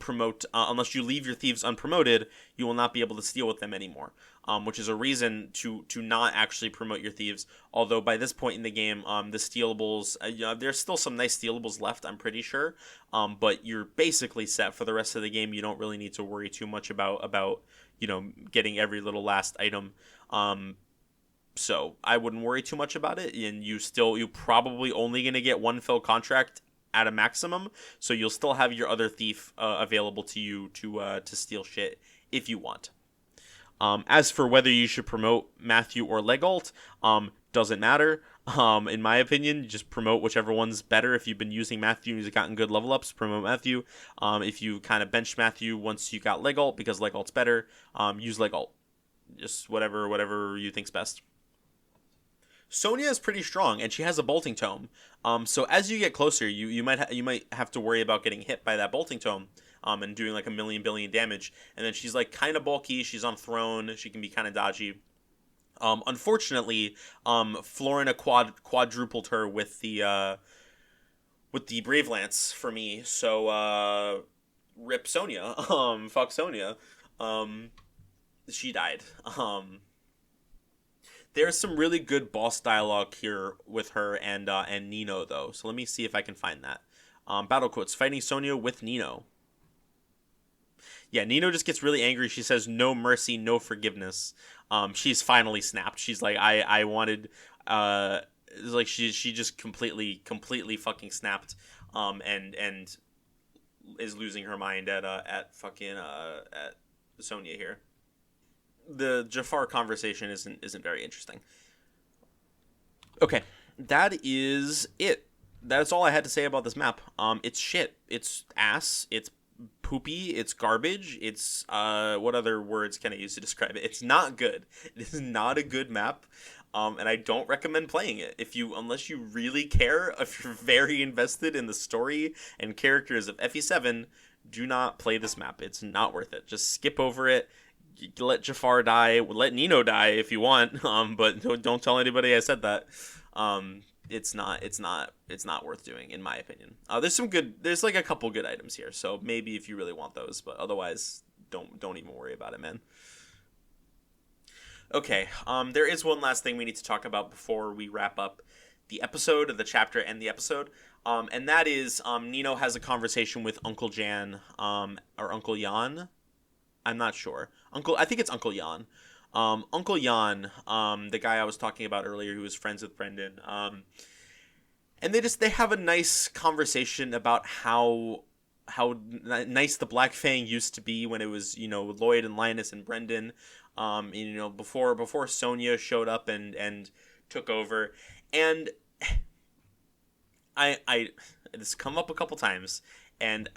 leave your thieves unpromoted, you will not be able to steal with them anymore. Which is a reason to not actually promote your thieves. Although by this point in the game, the stealables, there's still some nice stealables left, I'm pretty sure. But you're basically set for the rest of the game. You don't really need to worry too much about getting every little last item. So I wouldn't worry too much about it, and you probably only gonna get one fill contract at a maximum, so you'll still have your other thief available to you to steal shit if you want. As for whether you should promote Matthew or Legault, doesn't matter. In my opinion, you just promote whichever one's better. If you've been using Matthew and he's gotten good level ups, promote Matthew. If you kind of benched Matthew once you got Legault because Legault's better, use Legault. Just whatever you think's best. Sonya is pretty strong, and she has a bolting tome. So as you get closer, you might have to worry about getting hit by that bolting tome, and doing like a million billion damage. And then she's like kind of bulky. She's on throne. She can be kind of dodgy. Unfortunately, Florina quadrupled her with the Brave Lance for me. So rip Sonya. Fuck Sonya. She died. There's some really good boss dialogue here with her and Nino, though. So let me see if I can find that. Battle quotes: fighting Sonya with Nino. Yeah, Nino just gets really angry. She says, "No mercy, no forgiveness." She's finally snapped. She's like, I wanted. It's like she just completely fucking snapped. And is losing her mind at Sonya here. The Jafar conversation isn't very interesting. Okay, that is it. That's all I had to say about this map. It's shit. It's ass. It's poopy. It's garbage. It's what other words can I use to describe it? It's not good. It is not a good map. And I don't recommend playing it unless you really care. If you're very invested in the story and characters of FE7, do not play this map. It's not worth it. Just skip over it. Let Jafar die. Let Nino die if you want. But don't tell anybody I said that. It's not worth doing, in my opinion. There's like a couple good items here, so maybe if you really want those, but otherwise, don't even worry about it, man. Okay, there is one last thing we need to talk about before we wrap up the episode, the chapter, and the episode. And that is, Nino has a conversation with Uncle Jan, or Uncle Jan. I'm not sure. I think it's Uncle Jan. Uncle Jan, the guy I was talking about earlier who was friends with Brendan. And they have a nice conversation about how nice the Black Fang used to be when it was, Lloyd and Linus and Brendan, before Sonya showed up and took over. And I this come up a couple times, and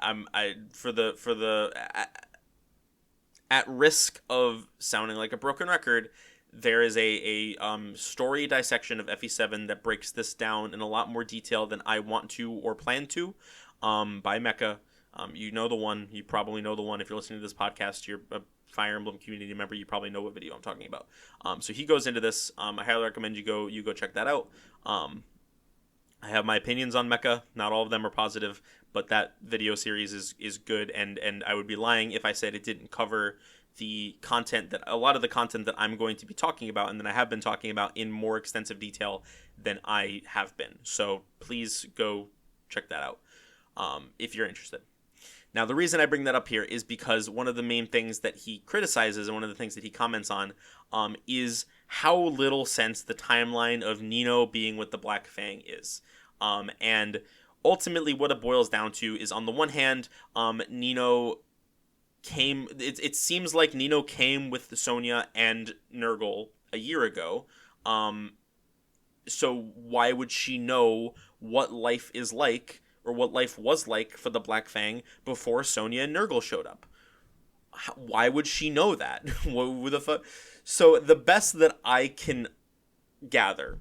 at risk of sounding like a broken record, there is a story dissection of FE7 that breaks this down in a lot more detail than I want to or plan to, by Mecha. You know the one. You probably know the one. If you're listening to this podcast, you're a Fire Emblem community member, you probably know what video I'm talking about. So he goes into this. I highly recommend you go check that out. I have my opinions on Mecha. Not all of them are positive, but that video series is good, and I would be lying if I said it didn't cover a lot of the content that I'm going to be talking about and that I have been talking about in more extensive detail than I have been. So please go check that out if you're interested. Now, the reason I bring that up here is because one of the main things that he criticizes and one of the things that he comments on is how little sense the timeline of Nino being with the Black Fang is. And ultimately what it boils down to is, on the one hand, Nino came... It seems like Nino came with Sonya and Nurgle a year ago. So why would she know what life is like, or what life was like for the Black Fang before Sonya and Nurgle showed up? why would she know that? What the fuck? So the best that I can gather,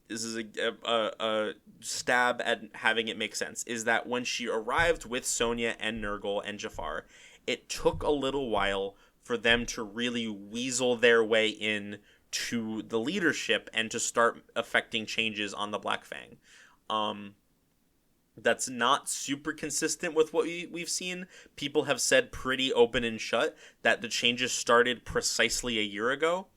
this is a stab at having it make sense, is that when she arrived with Sonya and Nurgle and Jafar, it took a little while for them to really weasel their way in to the leadership and to start affecting changes on the Black Fang. That's not super consistent with what we've seen. People have said pretty open and shut that the changes started precisely a year ago,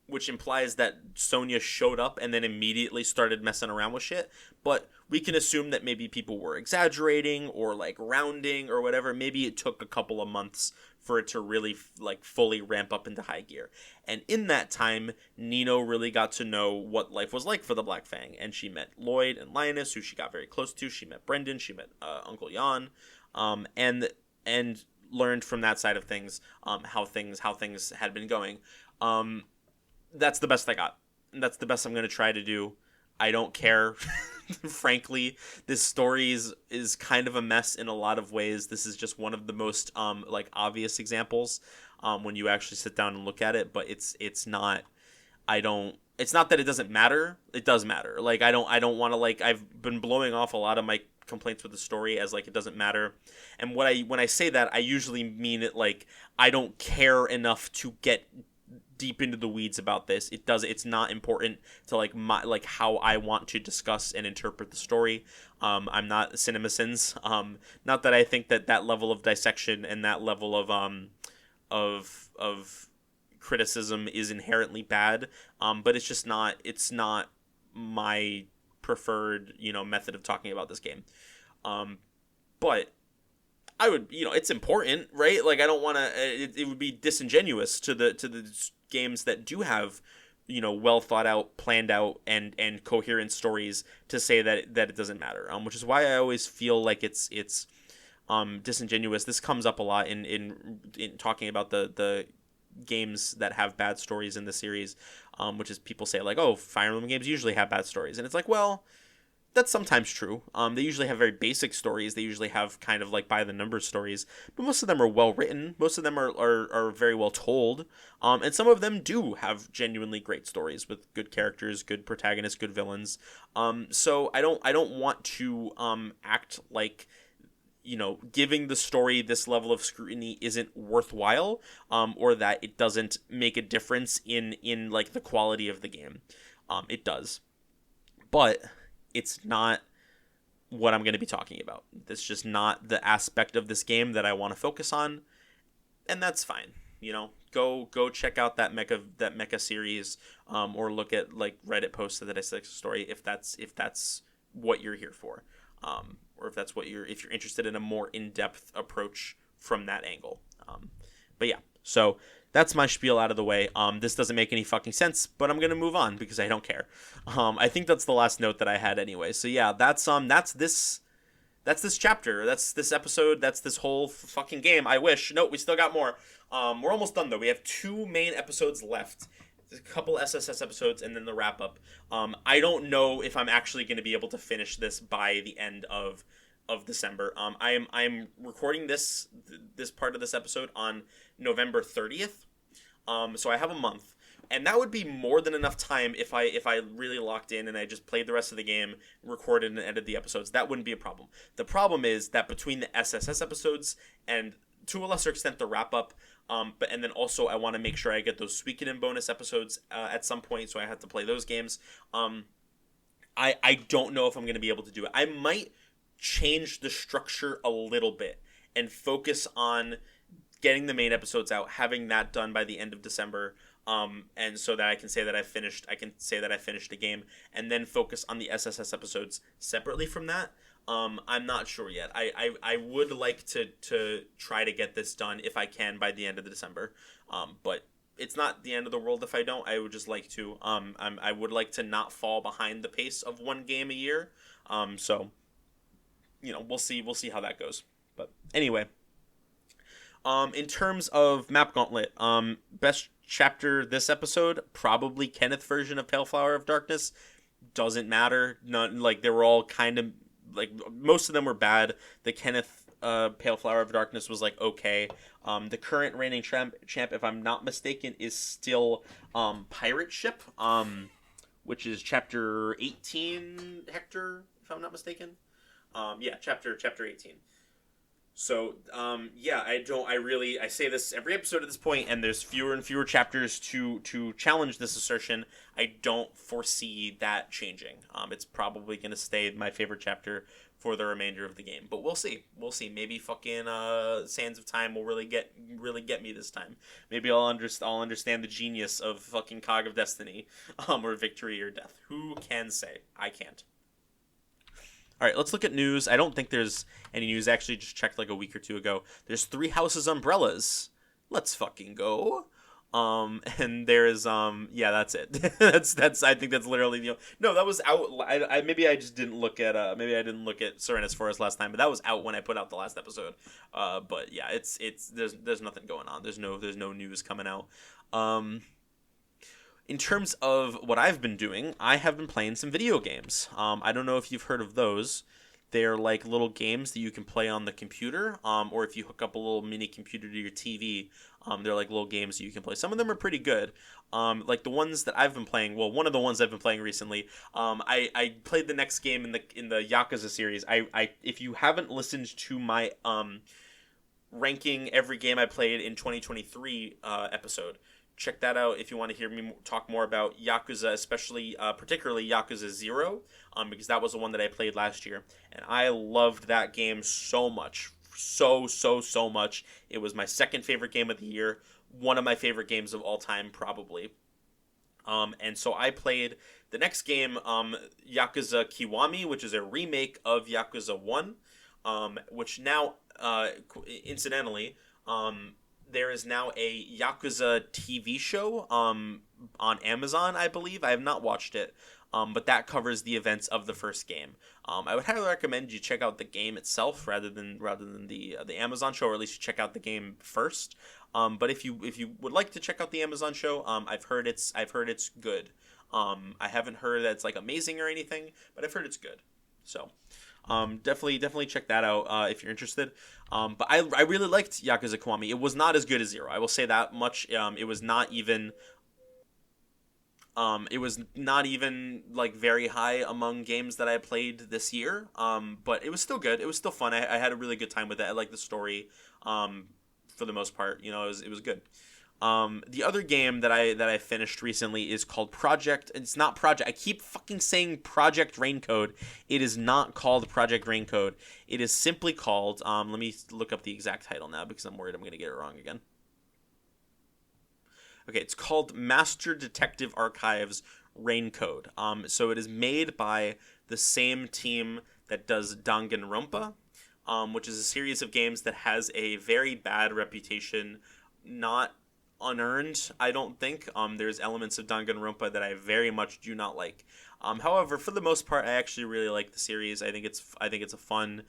which implies that Sonya showed up and then immediately started messing around with shit. But we can assume that maybe people were exaggerating or like rounding or whatever. Maybe it took a couple of months for it to really like fully ramp up into high gear. And in that time, Nino really got to know what life was like for the Black Fang. And she met Lloyd and Lioness, who she got very close to. She met Brendan. She met Uncle Jan, and learned from that side of things how things had been going. That's the best I got. That's the best I'm going to try to do. I don't care. Frankly, this story is kind of a mess in a lot of ways. This is just one of the most like obvious examples when you actually sit down and look at it, but it's not it's not that it doesn't matter. It does matter. Like I don't want to, like, I've been blowing off a lot of my complaints with the story as like it doesn't matter. And when I say that, I usually mean it like I don't care enough to get deep into the weeds about this. It's not important to like how I want to discuss and interpret the story. I'm not CinemaSins. Not that I think that level of dissection and that level of criticism is inherently bad. But it's not my preferred, method of talking about this game. But I would, it's important, right? Like I don't want to. It would be disingenuous to the games that do have, well thought out, planned out, and coherent stories to say that it doesn't matter. Which is why I always feel like it's disingenuous. This comes up a lot in talking about the games that have bad stories in the series, which is people say like, oh, Fire Emblem games usually have bad stories, and it's like, well, that's sometimes true. They usually have very basic stories. They usually have kind of like by the numbers stories, but most of them are well written. Most of them are very well told. And some of them do have genuinely great stories with good characters, good protagonists, good villains. So I don't want to act like, giving the story this level of scrutiny isn't worthwhile, or that it doesn't make a difference in like the quality of the game. It does. But it's not what I'm going to be talking about. That's just not the aspect of this game that I want to focus on, and that's fine. Go check out that mecha series, or look at like Reddit posts that I said story if that's what you're here for, or if you're interested in a more in-depth approach from that angle. But yeah, so that's my spiel out of the way. This doesn't make any fucking sense, but I'm gonna move on because I don't care. I think that's the last note that I had anyway. So yeah, that's this chapter. That's this episode. That's this whole fucking game. I wish. No, we still got more. We're almost done though. We have 2 main episodes left. A couple SSS episodes and then the wrap up. I don't know if I'm actually going to be able to finish this by the end of December. I'm recording this part of this episode on November 30th. So I have a month, and that would be more than enough time if I really locked in and I just played the rest of the game, recorded and edited the episodes. That wouldn't be a problem. The problem is that between the SSS episodes and to a lesser extent the wrap up, and then also I want to make sure I get those Suikoden bonus episodes at some point, so I have to play those games. I don't know if I'm going to be able to do it. I might change the structure a little bit and focus on getting the main episodes out, having that done by the end of December, and so that I can say that I finished the game, and then focus on the SSS episodes separately from that. I'm not sure yet. I would like to try to get this done if I can by the end of December, but it's not the end of the world if I don't. I would just like to. I would like to not fall behind the pace of one game a year. So, we'll see how that goes. But anyway. In terms of Map Gauntlet, best chapter this episode, probably Kenneth version of Pale Flower of Darkness. Doesn't matter. None, like, they were all kind of like most of them were bad. The Kenneth Pale Flower of Darkness was like okay. The current reigning champ, if I'm not mistaken, is still Pirate Ship, which is chapter 18, Hector, if I'm not mistaken. Yeah, chapter 18. So, I say this every episode at this point, and there's fewer and fewer chapters to challenge this assertion. I don't foresee that changing. It's probably going to stay my favorite chapter for the remainder of the game, but we'll see. We'll see. Maybe fucking Sands of Time will really get me this time. Maybe I'll understand the genius of fucking Cog of Destiny, or Victory or Death. Who can say? I can't. All right, let's look at news. I don't think there's any news. I actually just checked like a week or two ago. There's 3 Houses umbrellas. Let's fucking go. And there's yeah, that's it. that's I think that's literally the no, that was out. Maybe I just didn't look at maybe I didn't look at Serenus Forest last time, but that was out when I put out the last episode. But yeah, it's there's nothing going on. There's no news coming out. In terms of what I've been doing, I have been playing some video games. I don't know if you've heard of those. They're like little games that you can play on the computer, or if you hook up a little mini computer to your TV, they're like little games that you can play. Some of them are pretty good. Like the ones that I've been playing. Well, one of the ones I've been playing recently. I played the next game in the Yakuza series. I if you haven't listened to my ranking every game I played in 2023 episode. Check that out if you want to hear me talk more about Yakuza, especially, particularly Yakuza 0, because that was the one that I played last year, and I loved that game so much, so much. It was my second favorite game of the year, one of my favorite games of all time, probably. And so I played the next game, Yakuza Kiwami, which is a remake of Yakuza 1, which now, incidentally, there is now a Yakuza TV show on Amazon, I believe. I have not watched it, but that covers the events of the first game. I would highly recommend you check out the game itself rather than the Amazon show, or at least you check out the game first. But if you would like to check out the Amazon show, I've heard it's good. I haven't heard that it's like amazing or anything, but I've heard it's good. So. Definitely check that out if you're interested. But I really liked Yakuza Kiwami. It was not as good as 0. I will say that much. It was not even like very high among games that I played this year. But it was still good. It was still fun. I had a really good time with it. I liked the story. For the most part, it was good. The other game that I finished recently is called Project. It's not Project. I keep fucking saying Project Raincode. It is not called Project Raincode. It is simply called. Let me look up the exact title now because I'm worried I'm going to get it wrong again. Okay, it's called Master Detective Archives Raincode. So it is made by the same team that does Danganronpa, which is a series of games that has a very bad reputation. Not unearned, I don't think. There's elements of Danganronpa that I very much do not like. However, for the most part, I actually really like the series. I think it's a fun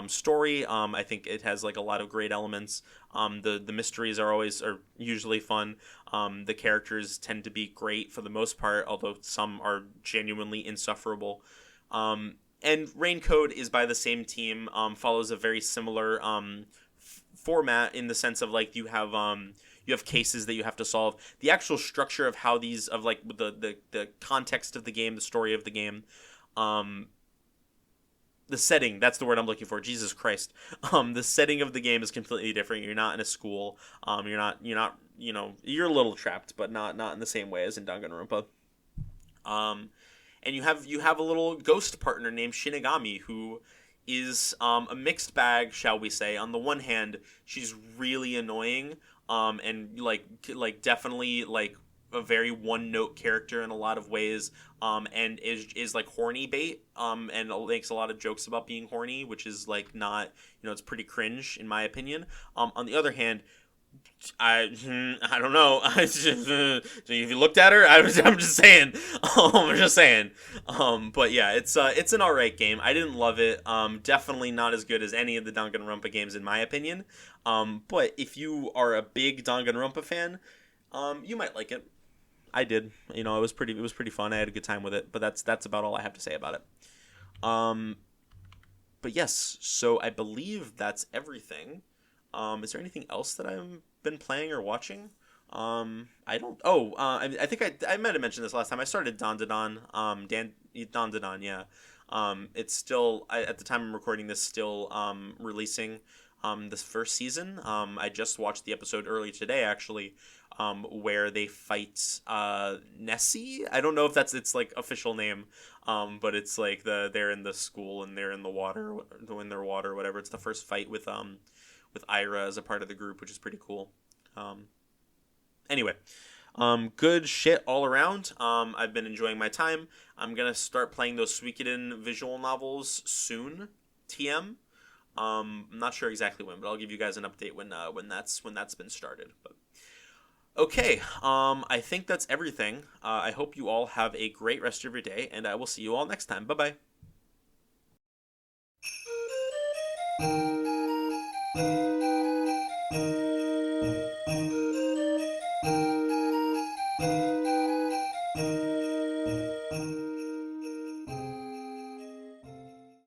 story. I think it has like a lot of great elements. The mysteries are usually fun. The characters tend to be great for the most part, although some are genuinely insufferable. And Raincode is by the same team. Follows a very similar format in the sense of like you have cases that you have to solve. The actual structure of how these of like the context of the game, the story of the game, the setting, that's the word I'm looking for. Jesus Christ. The setting of the game is completely different. You're not in a school. You're not you're a little trapped, but not in the same way as in Danganronpa. And you have a little ghost partner named Shinigami who is a mixed bag, shall we say. On the one hand, she's really annoying, and like definitely like a very one note character in a lot of ways, and is like horny bait, and makes a lot of jokes about being horny, which is like not, it's pretty cringe in my opinion. On the other hand, I don't know. If you looked at her, I'm just saying. But yeah, it's an alright game. I didn't love it. Definitely not as good as any of the Danganronpa games in my opinion. But if you are a big Danganronpa fan, you might like it. I did. It was pretty fun. I had a good time with it. But that's about all I have to say about it. but yes, so I believe that's everything. Is there anything else that I've been playing or watching? I don't. Oh, I think I might have mentioned this last time. I started Don Don, yeah. It's still at the time I'm recording this still releasing this first season. I just watched the episode early today actually, where they fight Nessie. I don't know if that's its like official name, but it's like they're in the school and they're in the water, in their water, or whatever. It's the first fight with Ira as a part of the group, which is pretty cool. Um, anyway, good shit all around. I've been enjoying my time. I'm gonna start playing those Suikoden visual novels soon. TM. I'm not sure exactly when, but I'll give you guys an update when that's been started. But okay, I think that's everything. I hope you all have a great rest of your day, and I will see you all next time. Bye bye.